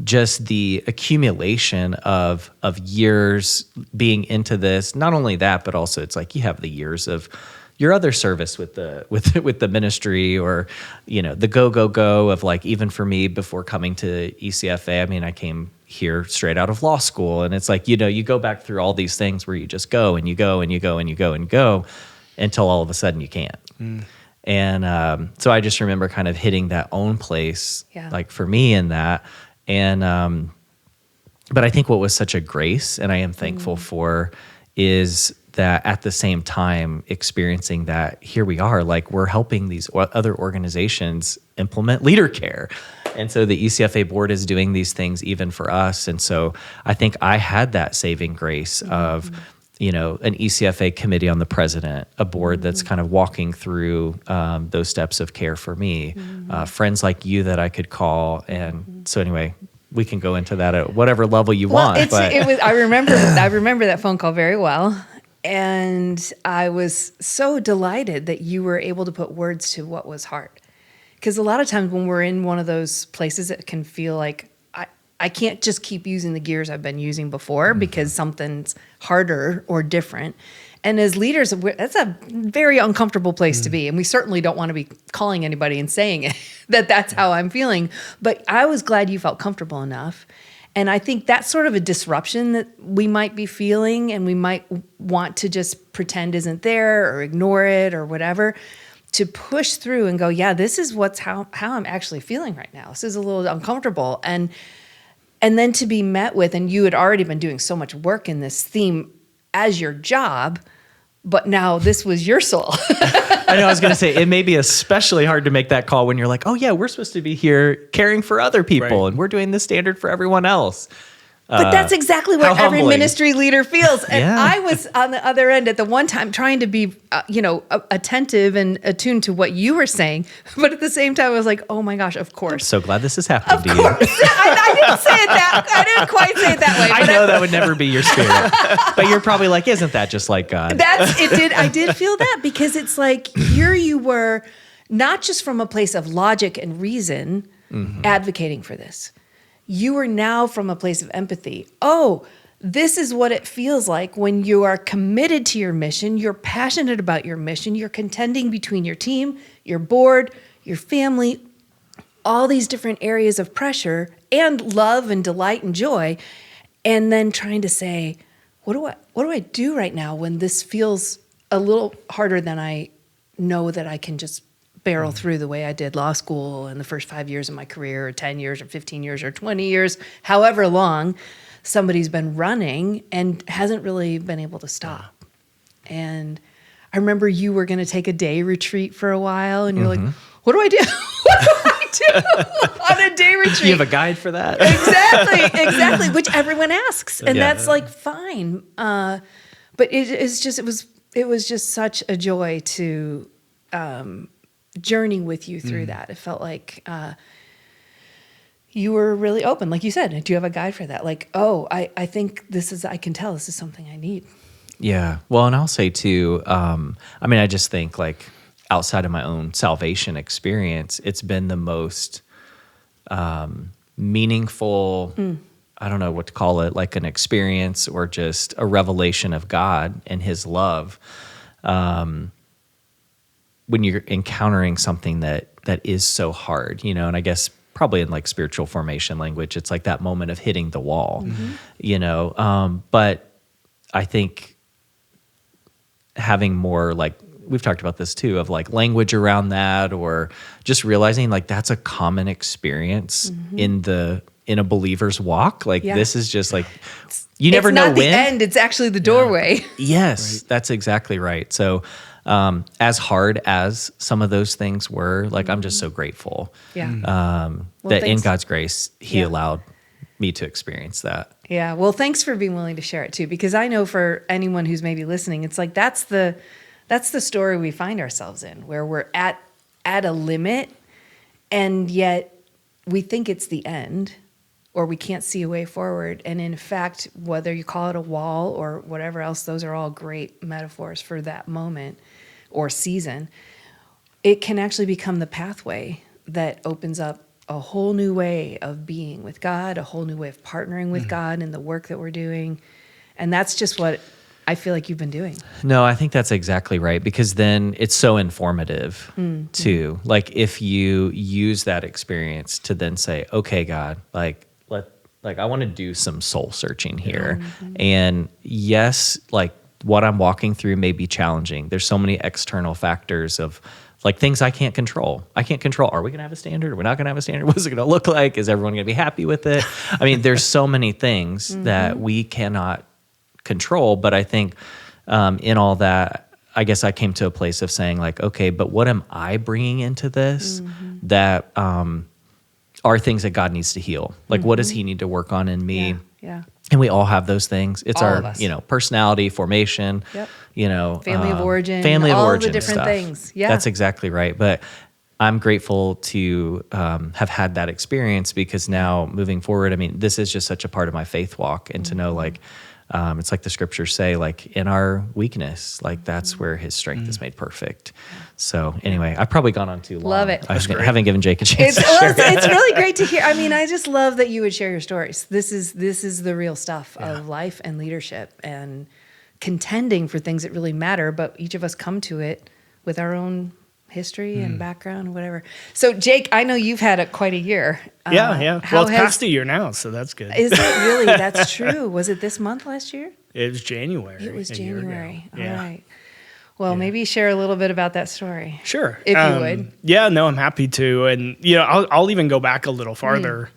[SPEAKER 3] just the accumulation of years being into this, not only that, but also it's like you have the years of your other service with the ministry, or the go of like, even for me before coming to ECFA, I mean, I came here straight out of law school, and it's like you go back through all these things where you just go and you go and you go and you go and go until all of a sudden you can't. And so I just remember kind of hitting that own place, like for me in that. And but I think what was such a grace, and I am thankful for, is that at the same time experiencing that here we are, like we're helping these other organizations implement leader care. And so the ECFA board is doing these things even for us. And so I think I had that saving grace of, an ECFA committee on the president, a board that's kind of walking through those steps of care for me, friends like you that I could call. And so anyway, we can go into that at whatever level you want.
[SPEAKER 1] I remember that phone call very well. And I was so delighted that you were able to put words to what was hard. Because a lot of times when we're in one of those places, it can feel like I can't just keep using the gears I've been using before because something's harder or different. And as leaders, that's a very uncomfortable place to be. And we certainly don't want to be calling anybody and saying it, that's how I'm feeling. But I was glad you felt comfortable enough. And I think that's sort of a disruption that we might be feeling, and we might want to just pretend isn't there or ignore it or whatever, to push through and go, yeah, this is how I'm actually feeling right now. This is a little uncomfortable. And then to be met with, and you had already been doing so much work in this theme as your job, but now this was your soul.
[SPEAKER 3] I know, I was going to say, it may be especially hard to make that call when you're like, oh yeah, we're supposed to be here caring for other people, and we're doing the standard for everyone else.
[SPEAKER 1] But that's exactly what every
[SPEAKER 3] humbling.
[SPEAKER 1] ministry leader feels. And
[SPEAKER 3] Yeah.
[SPEAKER 1] I was on the other end at the one time trying to be, attentive and attuned to what you were saying. But at the same time, I was like, oh my gosh, of course.
[SPEAKER 3] So glad this is happening
[SPEAKER 1] Of
[SPEAKER 3] to
[SPEAKER 1] course.
[SPEAKER 3] you.
[SPEAKER 1] I didn't say it I didn't quite say it that way.
[SPEAKER 3] I know that would never be your spirit, but you're probably like, isn't that just like God?
[SPEAKER 1] I did feel that, because it's like here you were, not just from a place of logic and reason, advocating for this. You are now from a place of empathy. Oh, this is what it feels like when you are committed to your mission, you're passionate about your mission, you're contending between your team, your board, your family, all these different areas of pressure and love and delight and joy, and then trying to say, what do I do right now when this feels a little harder than I know that I can just barrel through the way I did law school in the first 5 years of my career, or 10 years or 15 years or 20 years, however long somebody's been running and hasn't really been able to stop. And I remember you were going to take a day retreat for a while, and you're like, what do I do? What do I do on a day retreat?
[SPEAKER 3] You have a guide for that?
[SPEAKER 1] Exactly, which everyone asks. And that's like fine. But it was just such a joy to journey with you through that. It felt like you were really open. Like you said, do you have a guide for that? Like, oh, I think I can tell this is something I need.
[SPEAKER 3] Yeah. Well, and I'll say too, I just think like outside of my own salvation experience, it's been the most meaningful, I don't know what to call it, like an experience or just a revelation of God and his love. When you're encountering something that is so hard, and I guess probably in like spiritual formation language, it's like that moment of hitting the wall, but I think having more, like we've talked about this too, of like language around that, or just realizing like that's a common experience in a believer's walk. Like this is just like, you never know when.
[SPEAKER 1] It's not the end, it's actually the doorway.
[SPEAKER 3] Yes, that's exactly right. So as hard as some of those things were, like, I'm just so grateful
[SPEAKER 1] Yeah.
[SPEAKER 3] that in
[SPEAKER 1] thanks.
[SPEAKER 3] God's grace, He
[SPEAKER 1] Yeah.
[SPEAKER 3] allowed me to experience that.
[SPEAKER 1] Yeah. Well, thanks for being willing to share it too, because I know for anyone who's maybe listening, it's like that's the story we find ourselves in, where we're at a limit, and yet we think it's the end, or we can't see a way forward. And in fact, whether you call it a wall or whatever else, those are all great metaphors for that moment or season. It can actually become the pathway that opens up a whole new way of being with God, a whole new way of partnering with God in the work that we're doing. And that's just what I feel like you've been doing.
[SPEAKER 3] No, I think that's exactly right, because then it's so informative too. Like, if you use that experience to then say, okay, God, like I want to do some soul searching here. And yes, like, what I'm walking through may be challenging. There's so many external factors of, like, things I can't control. I can't control. Are we going to have a standard? Are we not going to have a standard? What's it going to look like? Is everyone going to be happy with it? I mean, there's so many things that we cannot control. But I think in all that, I guess I came to a place of saying, like, okay, but what am I bringing into this that are things that God needs to heal? Like, what does He need to work on in me?
[SPEAKER 1] Yeah.
[SPEAKER 3] And we all have those things. It's
[SPEAKER 1] All
[SPEAKER 3] our,
[SPEAKER 1] of us.
[SPEAKER 3] personality, formation,
[SPEAKER 1] Yep.
[SPEAKER 3] Family
[SPEAKER 1] of origin,
[SPEAKER 3] family of
[SPEAKER 1] all
[SPEAKER 3] origin
[SPEAKER 1] the different
[SPEAKER 3] stuff.
[SPEAKER 1] things. Yeah.
[SPEAKER 3] That's exactly right. But I'm grateful to have had that experience, because now moving forward, I mean, this is just such a part of my faith walk, and to know, like, it's like the scriptures say, like, in our weakness, like, that's where His strength is made perfect. So anyway, I've probably gone on too long.
[SPEAKER 1] Love it.
[SPEAKER 3] I haven't given Jake a chance
[SPEAKER 1] It's,
[SPEAKER 3] to share.
[SPEAKER 1] it's really great to hear. I mean, I just love that you would share your stories. This is the real stuff of life and leadership and contending for things that really matter. But each of us come to it with our own history and background and whatever. So, Jake, I know you've had quite a year.
[SPEAKER 2] Yeah.
[SPEAKER 1] how
[SPEAKER 2] Well, it's
[SPEAKER 1] has-
[SPEAKER 2] past a year now, so that's good.
[SPEAKER 1] Is it really? That's true. Was it this month last year?
[SPEAKER 2] It was January.
[SPEAKER 1] It was
[SPEAKER 2] a year ago.
[SPEAKER 1] January. All
[SPEAKER 2] Yeah.
[SPEAKER 1] right. Well, maybe share a little bit about that story.
[SPEAKER 2] Sure.
[SPEAKER 1] If you would.
[SPEAKER 2] Yeah, no, I'm happy to. And, I'll even go back a little farther.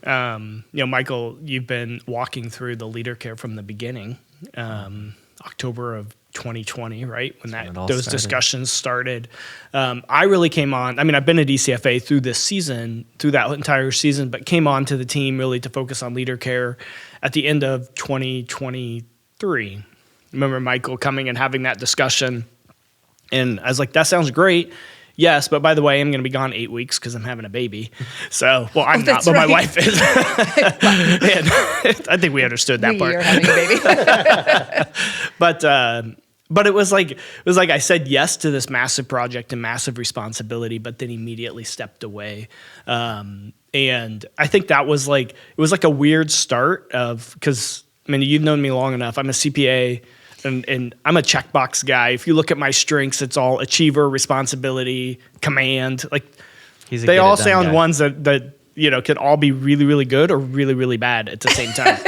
[SPEAKER 2] Michael, you've been walking through the leader care from the beginning, October of 2020, right? When
[SPEAKER 3] when it all
[SPEAKER 2] those
[SPEAKER 3] started.
[SPEAKER 2] discussions started. I really came on, I've been at ECFA through this season, through that entire season, but came on to the team really to focus on leader care at the end of 2023. Remember Michael coming and having that discussion. And I was like, that sounds great. Yes, but by the way, I'm going to be gone 8 weeks because I'm having a baby. So, well, I'm not,
[SPEAKER 1] that's
[SPEAKER 2] but my
[SPEAKER 1] right.
[SPEAKER 2] wife is. And I think we understood that part.
[SPEAKER 1] You're having a baby.
[SPEAKER 2] But it was like I said yes to this massive project and massive responsibility, but then immediately stepped away. And I think that was it was like a weird start because you've known me long enough. I'm a CPA. And I'm a checkbox guy. If you look at my strengths, it's all achiever, responsibility, command. Like they all sound ones that could all be really, really good or really, really bad at the same time.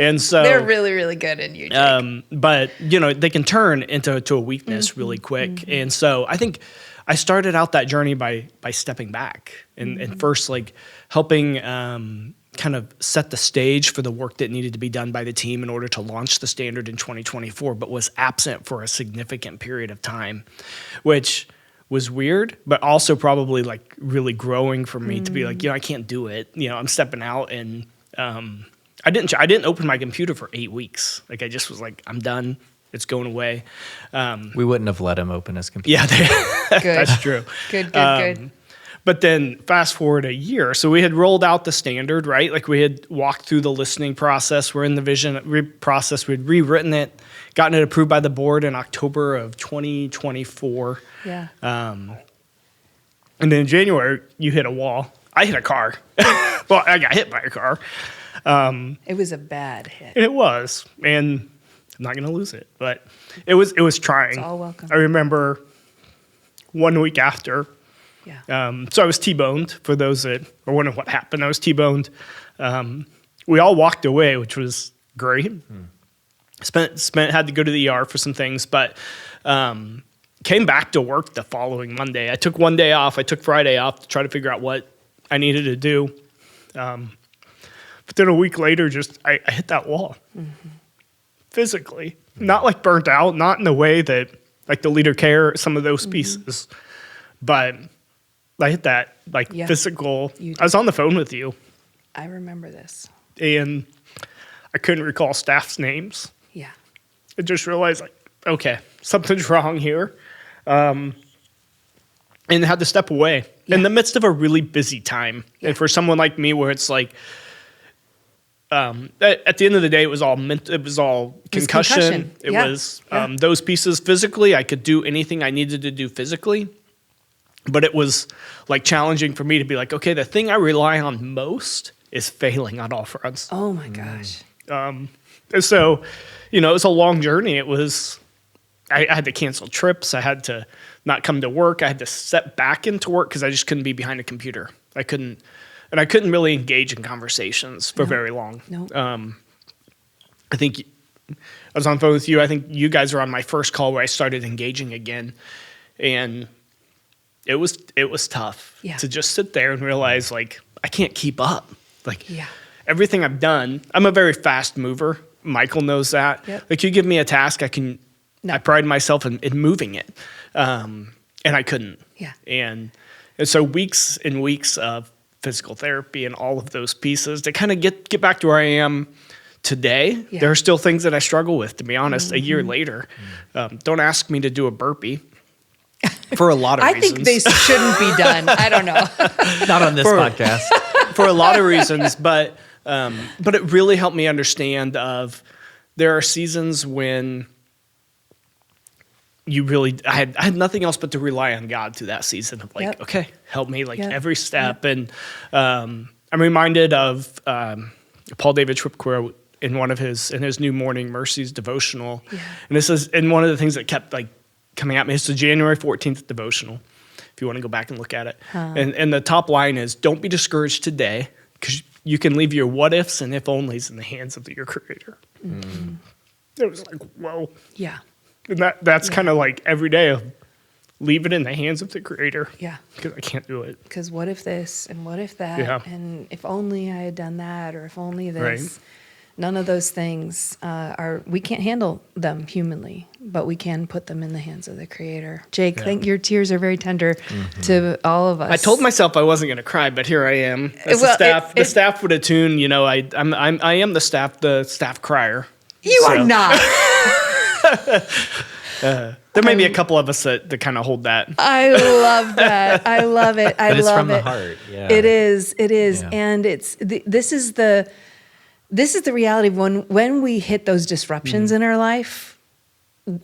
[SPEAKER 2] And so
[SPEAKER 1] They're really, really good in you, Jake.
[SPEAKER 2] but they can turn into a weakness really quick. And so I think I started out that journey by stepping back and first helping kind of set the stage for the work that needed to be done by the team in order to launch the standard in 2024, but was absent for a significant period of time, which was weird, but also probably really growing for me to be I can't do it. I'm stepping out, and I didn't open my computer for 8 weeks. I just was I'm done. It's going away.
[SPEAKER 3] We wouldn't have let him open his computer.
[SPEAKER 2] Yeah, that's true.
[SPEAKER 1] Good.
[SPEAKER 2] But then fast forward a year. So we had rolled out the standard, right? We had walked through the listening process. We're in the vision process. We'd rewritten it, gotten it approved by the board in October of 2024.
[SPEAKER 1] Yeah.
[SPEAKER 2] And then in January, you hit a wall. I hit a car. Well, I got hit by a car.
[SPEAKER 1] It was a bad hit.
[SPEAKER 2] It was. And I'm not going to lose it. But it was trying.
[SPEAKER 1] It's all welcome.
[SPEAKER 2] I remember 1 week after.
[SPEAKER 1] Yeah.
[SPEAKER 2] So I was T-boned, for those that are wondering what happened. I was T-boned. We all walked away, which was great. Had to go to the ER for some things, but came back to work the following Monday. I took one day off. I took Friday off to try to figure out what I needed to do. But then a week later, I hit that wall physically. Not burnt out, not in the way that like the leader care, some of those pieces. But I hit that like
[SPEAKER 1] Yeah.
[SPEAKER 2] physical.
[SPEAKER 1] You did.
[SPEAKER 2] I was on the phone with you,
[SPEAKER 1] I remember this.
[SPEAKER 2] and I couldn't recall staff's names.
[SPEAKER 1] Yeah.
[SPEAKER 2] I just realized, like, okay, something's wrong here. And had to step away in the midst of a really busy time.
[SPEAKER 1] Yeah.
[SPEAKER 2] And for someone like me, where it's like, at the end of the day, it was all concussion. It
[SPEAKER 1] Yeah.
[SPEAKER 2] was
[SPEAKER 1] Yeah.
[SPEAKER 2] those pieces physically. I could do anything I needed to do physically, but it was like challenging for me to be like, okay, the thing I rely on most is failing on all fronts.
[SPEAKER 1] Oh my gosh.
[SPEAKER 2] And so, it was a long journey. It was, I had to cancel trips. I had to not come to work. I had to step back into work because I just couldn't be behind a computer. I couldn't really engage in conversations for very long.
[SPEAKER 1] No.
[SPEAKER 2] I think I was on the phone with you. I think you guys were on my first call where I started engaging again. And it was tough to just sit there and realize, like, I can't keep up. Like, everything I've done, I'm a very fast mover. Michael knows that.
[SPEAKER 1] Yep.
[SPEAKER 2] Like, you give me a task, I pride myself in moving it. And I couldn't.
[SPEAKER 1] Yeah.
[SPEAKER 2] And so weeks and weeks of physical therapy and all of those pieces to kind of get back to where I am today.
[SPEAKER 1] Yeah.
[SPEAKER 2] There are still things that I struggle with, to be honest, a year later. Don't ask me to do a burpee for a lot of
[SPEAKER 1] I
[SPEAKER 2] reasons.
[SPEAKER 1] think they shouldn't be done. I don't know.
[SPEAKER 3] Not on this podcast.
[SPEAKER 2] For a lot of reasons, but it really helped me understand there are seasons when I had nothing else but to rely on God through that season of like, okay, help me every step. And I'm reminded of Paul David Tripp quote in his New Morning Mercies devotional. Yeah. And this is, and one of the things that kept like coming at me, it's the January 14th devotional, if you want to go back and look at it. And the top line is, don't be discouraged today, because you can leave your what ifs and if onlys in the hands of your creator. Mm-hmm. It was like, whoa.
[SPEAKER 1] Yeah.
[SPEAKER 2] And that's kind of like every day of leave it in the hands of the creator.
[SPEAKER 1] Yeah.
[SPEAKER 2] Because I can't do it.
[SPEAKER 1] Because what if this and what if that?
[SPEAKER 2] Yeah.
[SPEAKER 1] And if only I had done that, or if only this.
[SPEAKER 2] Right.
[SPEAKER 1] None of those things we can't handle them humanly, but we can put them in the hands of the creator. Jake, I think your tears are very tender to all of us.
[SPEAKER 2] I told myself I wasn't going to cry, but here I am. As the staff would attune, I am the staff crier.
[SPEAKER 1] You are not.
[SPEAKER 2] There may be a couple of us that kind of hold that.
[SPEAKER 1] I love that. I love it.
[SPEAKER 3] But it's from the heart. Yeah.
[SPEAKER 1] It is.
[SPEAKER 3] Yeah.
[SPEAKER 1] And this is the reality of when we hit those disruptions in our life,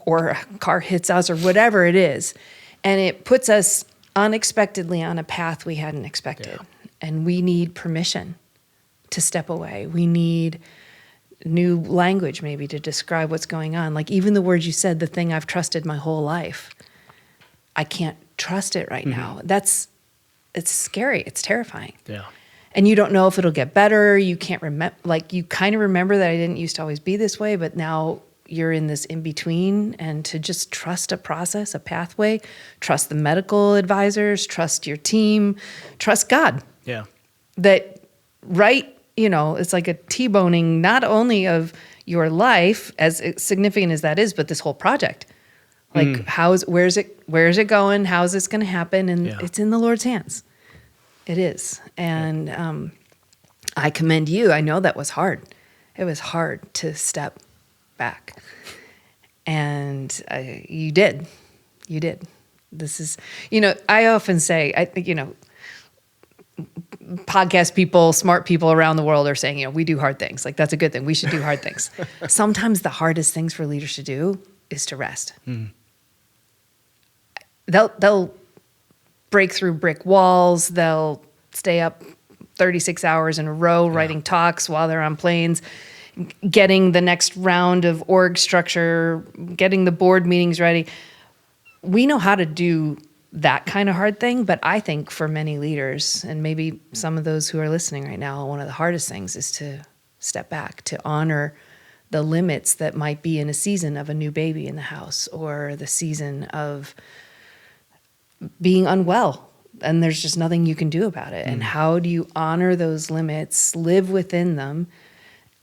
[SPEAKER 1] or a car hits us, or whatever it is, and it puts us unexpectedly on a path we hadn't expected. Yeah. And we need permission to step away. We need new language maybe to describe what's going on. Like even the words you said, the thing I've trusted my whole life, I can't trust it right now. It's scary. It's terrifying.
[SPEAKER 2] Yeah.
[SPEAKER 1] And you don't know if it'll get better. You can't remember, like you kind of remember that I didn't used to always be this way, but now you're in this in between. And to just trust a process, a pathway, trust the medical advisors, trust your team, trust God.
[SPEAKER 2] Yeah.
[SPEAKER 1] That it's like a T-boning not only of your life, as significant as that is, but this whole project. Like where is it going? How is this going to happen? And it's in the Lord's hands. It is. And I commend you. I know that was hard. It was hard to step back. And you did. You did. This is, I often say, I think, podcast people, smart people around the world are saying, we do hard things. Like, that's a good thing. We should do hard things. Sometimes the hardest things for leaders to do is to rest. They'll break through brick walls. They'll stay up 36 hours in a row writing talks while they're on planes, getting the next round of org structure, getting the board meetings ready. We know how to do that kind of hard thing, but I think for many leaders, and maybe some of those who are listening right now, one of the hardest things is to step back, to honor the limits that might be in a season of a new baby in the house, or the season of being unwell, and there's just nothing you can do about it. And how do you honor those limits, live within them,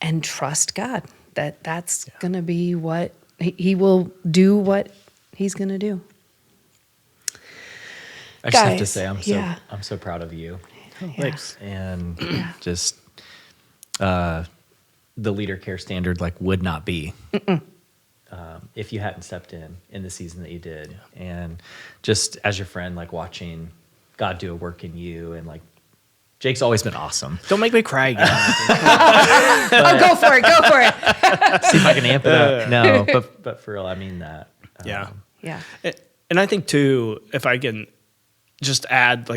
[SPEAKER 1] and trust God that that's going to be what he will do, what he's going to do.
[SPEAKER 3] I just have to
[SPEAKER 1] Guys,
[SPEAKER 3] say, I'm so proud of you.
[SPEAKER 2] Thanks.
[SPEAKER 3] And just the leader care standard would not be if you hadn't stepped in the season that you did. And just as your friend, watching God do a work in you, and Jake's always been awesome.
[SPEAKER 2] Don't make me cry again.
[SPEAKER 1] Oh, go for it.
[SPEAKER 3] See if I can amp it up. No, but for real, I mean that.
[SPEAKER 2] Yeah.
[SPEAKER 1] Yeah.
[SPEAKER 2] And I think too, if I can just add,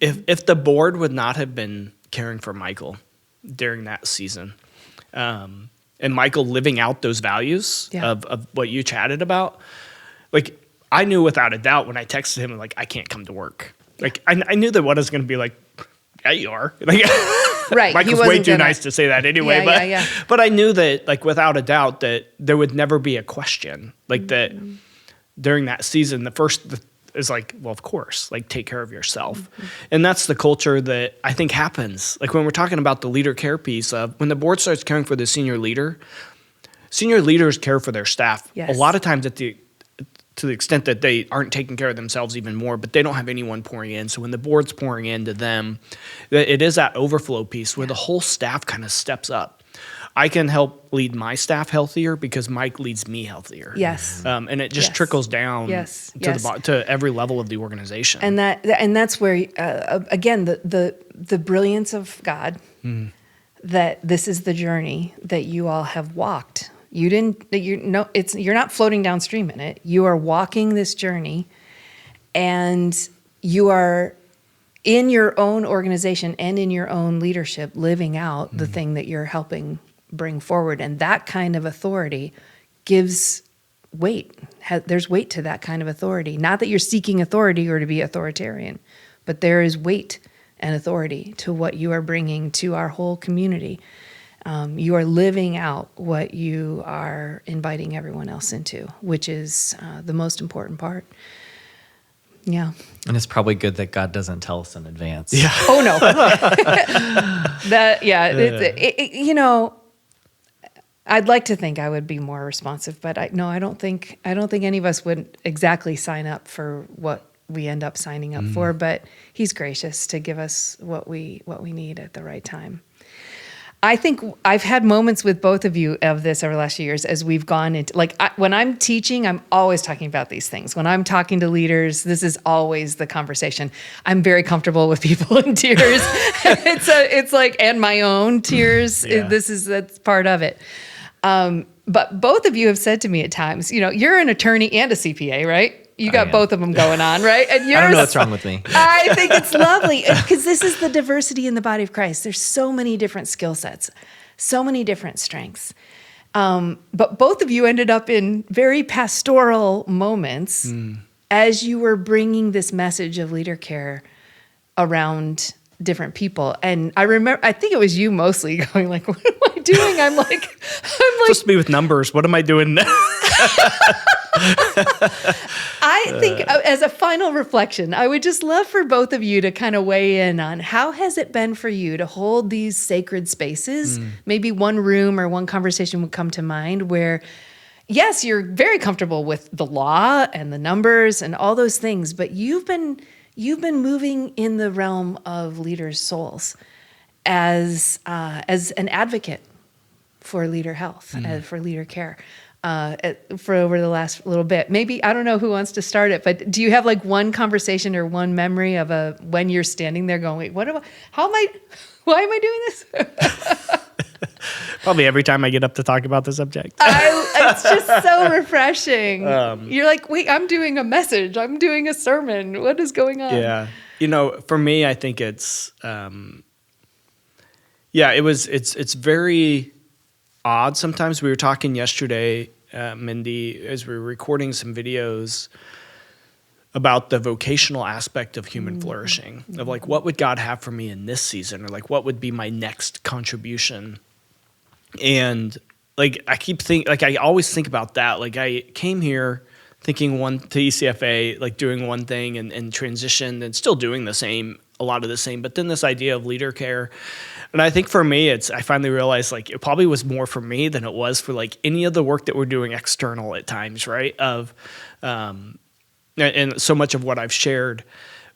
[SPEAKER 2] if the board would not have been caring for Michael during that season, and Michael living out those values of what you chatted about, I knew without a doubt when I texted him, I can't come to work. I knew that what I was going to be yeah, you are.
[SPEAKER 1] Right.
[SPEAKER 2] Michael's way too nice to say that anyway. But I knew that, without a doubt, that there would never be a question. That during that season, the first is well, of course, take care of yourself. Mm-hmm. And that's the culture that I think happens. When we're talking about the leader care piece of when the board starts caring for the senior leaders care for their staff.
[SPEAKER 1] Yes.
[SPEAKER 2] A lot of times to the extent that they aren't taking care of themselves even more, but they don't have anyone pouring in. So when the board's pouring into them, it is that overflow piece where the whole staff kind of steps up. I can help lead my staff healthier because Mike leads me healthier.
[SPEAKER 1] Yes.
[SPEAKER 2] And it just trickles down to every level of the organization.
[SPEAKER 1] And that's where, again, the brilliance of God, that this is the journey that you all have walked. You're not floating downstream in it. You are walking this journey, and you are in your own organization and in your own leadership living out the thing that you're helping bring forward. And that kind of authority gives weight. There's weight to that kind of authority. Not that you're seeking authority or to be authoritarian, but there is weight and authority to what you are bringing to our whole community. You are living out what you are inviting everyone else into, which is the most important part. Yeah.
[SPEAKER 3] And it's probably good that God doesn't tell us in advance.
[SPEAKER 2] Yeah.
[SPEAKER 1] Oh no. I'd like to think I would be more responsive, but I don't think any of us would exactly sign up for what we end up signing up for. But He's gracious to give us what we need at the right time. I think I've had moments with both of you of this over the last few years as we've gone into, when I'm teaching, I'm always talking about these things. When I'm talking to leaders, this is always the conversation. I'm very comfortable with people in tears. It's and my own tears.
[SPEAKER 2] Yeah.
[SPEAKER 1] That's part of it. But both of you have said to me at times, you're an attorney and a CPA, right? You got both of them going on, right? And
[SPEAKER 3] I don't know what's wrong with me.
[SPEAKER 1] I think it's lovely because this is the diversity in the body of Christ. There's so many different skill sets, so many different strengths. But both of you ended up in very pastoral moments as you were bringing this message of leader care around different people. And I think it was you mostly going what am I doing? I'm
[SPEAKER 2] supposed to be with numbers. What am I doing now?
[SPEAKER 1] I think as a final reflection, I would just love for both of you to kind of weigh in on how has it been for you to hold these sacred spaces? Maybe one room or one conversation would come to mind where, yes, you're very comfortable with the law and the numbers and all those things, but you've been moving in the realm of leaders' souls as an advocate for leader health, for leader care. For over the last little bit. Maybe, I don't know who wants to start it, but do you have one conversation or one memory of when you're standing there going, wait, why am I doing this?
[SPEAKER 2] Probably every time I get up to talk about the subject.
[SPEAKER 1] It's just so refreshing. You're wait, I'm doing a message. I'm doing a sermon. What is going on?
[SPEAKER 2] Yeah. For me, I think it's very odd. Sometimes we were talking yesterday, Mindy, as we were recording some videos about the vocational aspect of human flourishing, of what would God have for me in this season, or what would be my next contribution. And I keep I always think about that. I came here thinking to ECFA, doing one thing and transitioned and still doing the same a lot of the same. But then this idea of leader care, and I think for me, I finally realized like it probably was more for me than it was for like any of the work that we're doing external at times, right? And so much of what I've shared,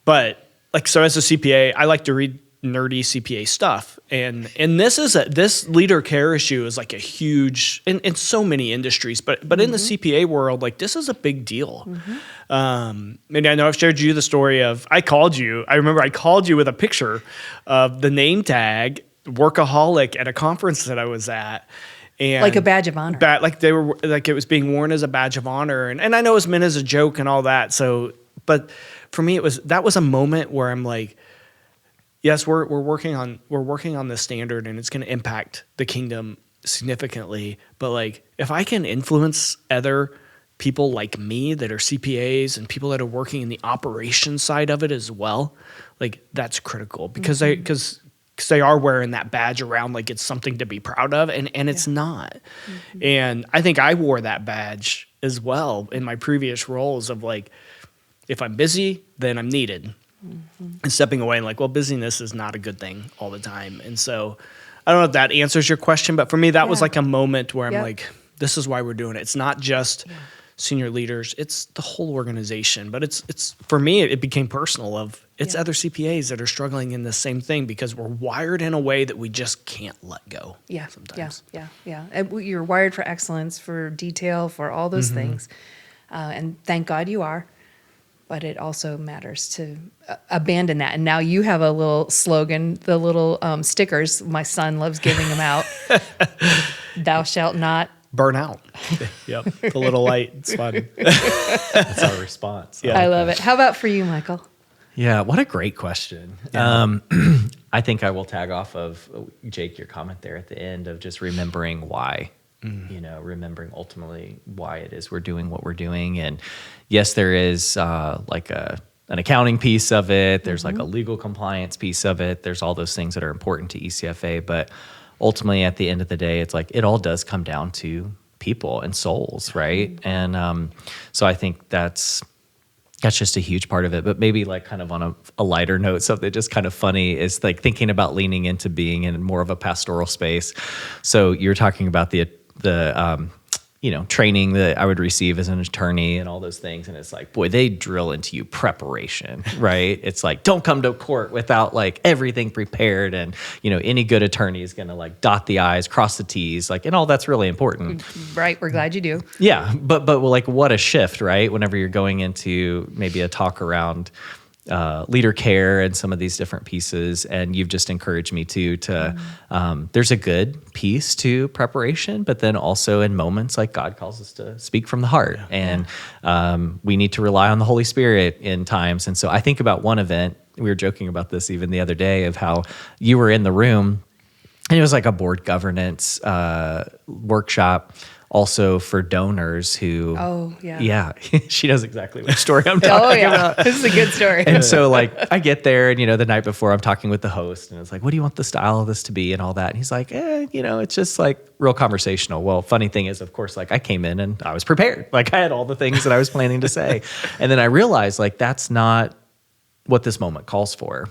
[SPEAKER 2] but like, so as a CPA, I like to read nerdy CPA stuff. And this leader care issue is like a huge, in so many industries, but in the CPA world, like this is a big deal. And I know I've shared you the story of, I remember I called you with a picture of the name tag workaholic at a conference that I was at. And
[SPEAKER 1] like a badge of honor.
[SPEAKER 2] Like they were, like it was being worn as a badge of honor. And I know it was meant as a joke and all that. So, but for me, that was a moment where I'm like, yes, we're working on this standard and it's going to impact the kingdom significantly. But like, if I can influence other people like me that are CPAs and people that are working in the operations side of it as well, like that's critical because they are wearing that badge around like it's something to be proud of, and it's not. And I think I wore that badge as well in my previous roles of like, if I'm busy, then I'm needed. And stepping away and like, well, busyness is not a good thing all the time. And so I don't know if that answers your question, but for me, that was like a moment where I'm like, this is why we're doing it. It's not just senior leaders, it's the whole organization. But it's for me, it became personal of it's other CPAs that are struggling in the same thing because we're wired in a way that we just can't let go. Sometimes.
[SPEAKER 1] Yeah. And you're wired for excellence, for detail, for all those things. And thank God you are. But it also matters to abandon that. And now you have a little slogan, the little stickers. My son loves giving them out. Thou shalt not
[SPEAKER 2] burn out. Yep. The little light. It's fun.
[SPEAKER 3] That's our response.
[SPEAKER 1] I love it. How about for you, Michael?
[SPEAKER 3] Yeah, what a great question. I think I will tag off of, Jake, your comment there at the end of just remembering why. Remembering ultimately why it is we're doing what we're doing. And yes, there is like an accounting piece of it. There's like a legal compliance piece of it. There's all those things that are important to ECFA. But ultimately, at the end of the day, it's like it all does come down to people and souls, right? And so I think that's just a huge part of it. But maybe like kind of on a lighter note, something just kind of funny is like thinking about leaning into being in more of a pastoral space. So you're talking about the training that I would receive as an attorney and all those things. And it's like, boy, they drill into you preparation, right? It's like, don't come to court without like everything prepared. And, any good attorney is going to like dot the I's, cross the T's, like, and all that's really important.
[SPEAKER 1] Right. We're glad you do.
[SPEAKER 3] Yeah. But like, what a shift, right? Whenever you're going into maybe a talk around leader care and some of these different pieces. And you've just encouraged me to there's a good piece to preparation, but then also in moments like God calls us to speak from the heart. And we need to rely on the Holy Spirit in times. And so I think about one event, we were joking about this even the other day, of how you were in the room and it was like a board governance workshop. Also for donors who, she knows exactly which story I'm talking about.
[SPEAKER 1] This is a good story.
[SPEAKER 3] And so like I get there and, the night before I'm talking with the host and it's like, what do you want the style of this to be and all that? And he's like, it's just like real conversational. Well, funny thing is, of course, like I came in and I was prepared. Like I had all the things that I was planning to say. And then I realized like, that's not what this moment calls for.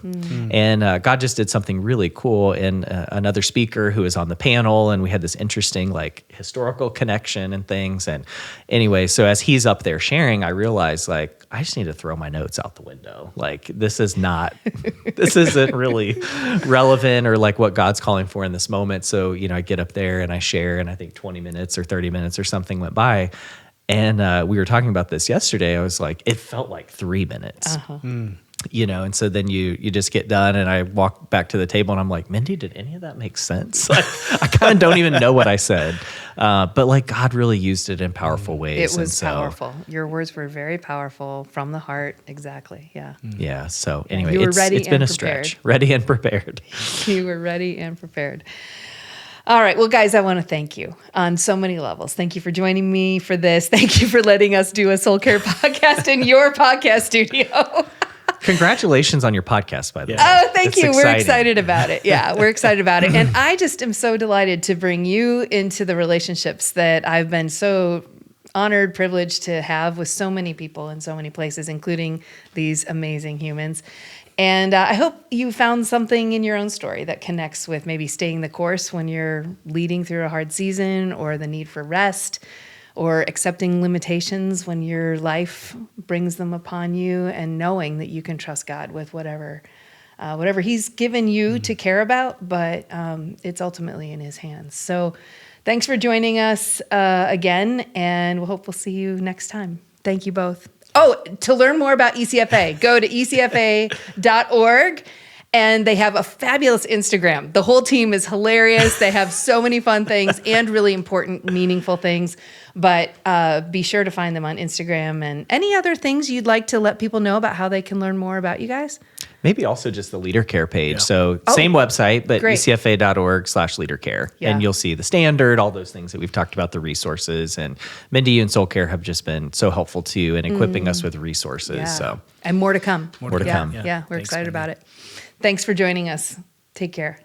[SPEAKER 3] And God just did something really cool. And another speaker who was on the panel, and we had this interesting like historical connection and things. And anyway, so as he's up there sharing, I realized like, I just need to throw my notes out the window. Like this isn't really relevant or like what God's calling for in this moment. So, I get up there and I share, and I think 20 minutes or 30 minutes or something went by. And we were talking about this yesterday. I was like, it felt like 3 minutes. And so then you just get done, and I walk back to the table and I'm like, Mindy, did any of that make sense? Like, I kind of don't even know what I said. But like God really used it in powerful ways.
[SPEAKER 1] It was powerful. Your words were very powerful from the heart. Exactly. Yeah.
[SPEAKER 3] Yeah. So anyway,
[SPEAKER 1] you were ready
[SPEAKER 3] it's been
[SPEAKER 1] and
[SPEAKER 3] a
[SPEAKER 1] prepared.
[SPEAKER 3] stretch. Ready and prepared.
[SPEAKER 1] You were ready and prepared. All right. Well, guys, I want to thank you on so many levels. Thank you for joining me for this. Thank you for letting us do a soul care podcast in your podcast studio.
[SPEAKER 3] Congratulations on your podcast, by the way.
[SPEAKER 1] Oh, thank you.
[SPEAKER 3] Exciting.
[SPEAKER 1] We're excited about it. Yeah, we're excited about it. And I just am so delighted to bring you into the relationships that I've been so honored, privileged to have with so many people in so many places, including these amazing humans. And I hope you found something in your own story that connects with maybe staying the course when you're leading through a hard season, or the need for rest, or accepting limitations when your life brings them upon you, and knowing that you can trust God with whatever He's given you to care about, but it's ultimately in His hands. So thanks for joining us again, and we'll see you next time. Thank you both. Oh, to learn more about ECFA, go to ecfa.org, and they have a fabulous Instagram. The whole team is hilarious. They have so many fun things and really important, meaningful things. But be sure to find them on Instagram. And any other things you'd like to let people know about how they can learn more about you guys?
[SPEAKER 3] Maybe also just the leader care page. So same website, but
[SPEAKER 1] great.
[SPEAKER 3] ecfa.org/leadercare.
[SPEAKER 1] Yeah.
[SPEAKER 3] And you'll see the standard, all those things that we've talked about, the resources. And Mindy, you and Soul Care have just been so helpful too in equipping us with resources.
[SPEAKER 1] Yeah.
[SPEAKER 3] So
[SPEAKER 1] And more to come.
[SPEAKER 3] More to come.
[SPEAKER 1] Yeah, we're
[SPEAKER 2] Thanks,
[SPEAKER 1] excited
[SPEAKER 2] Mindy.
[SPEAKER 1] about it. Thanks for joining us. Take care.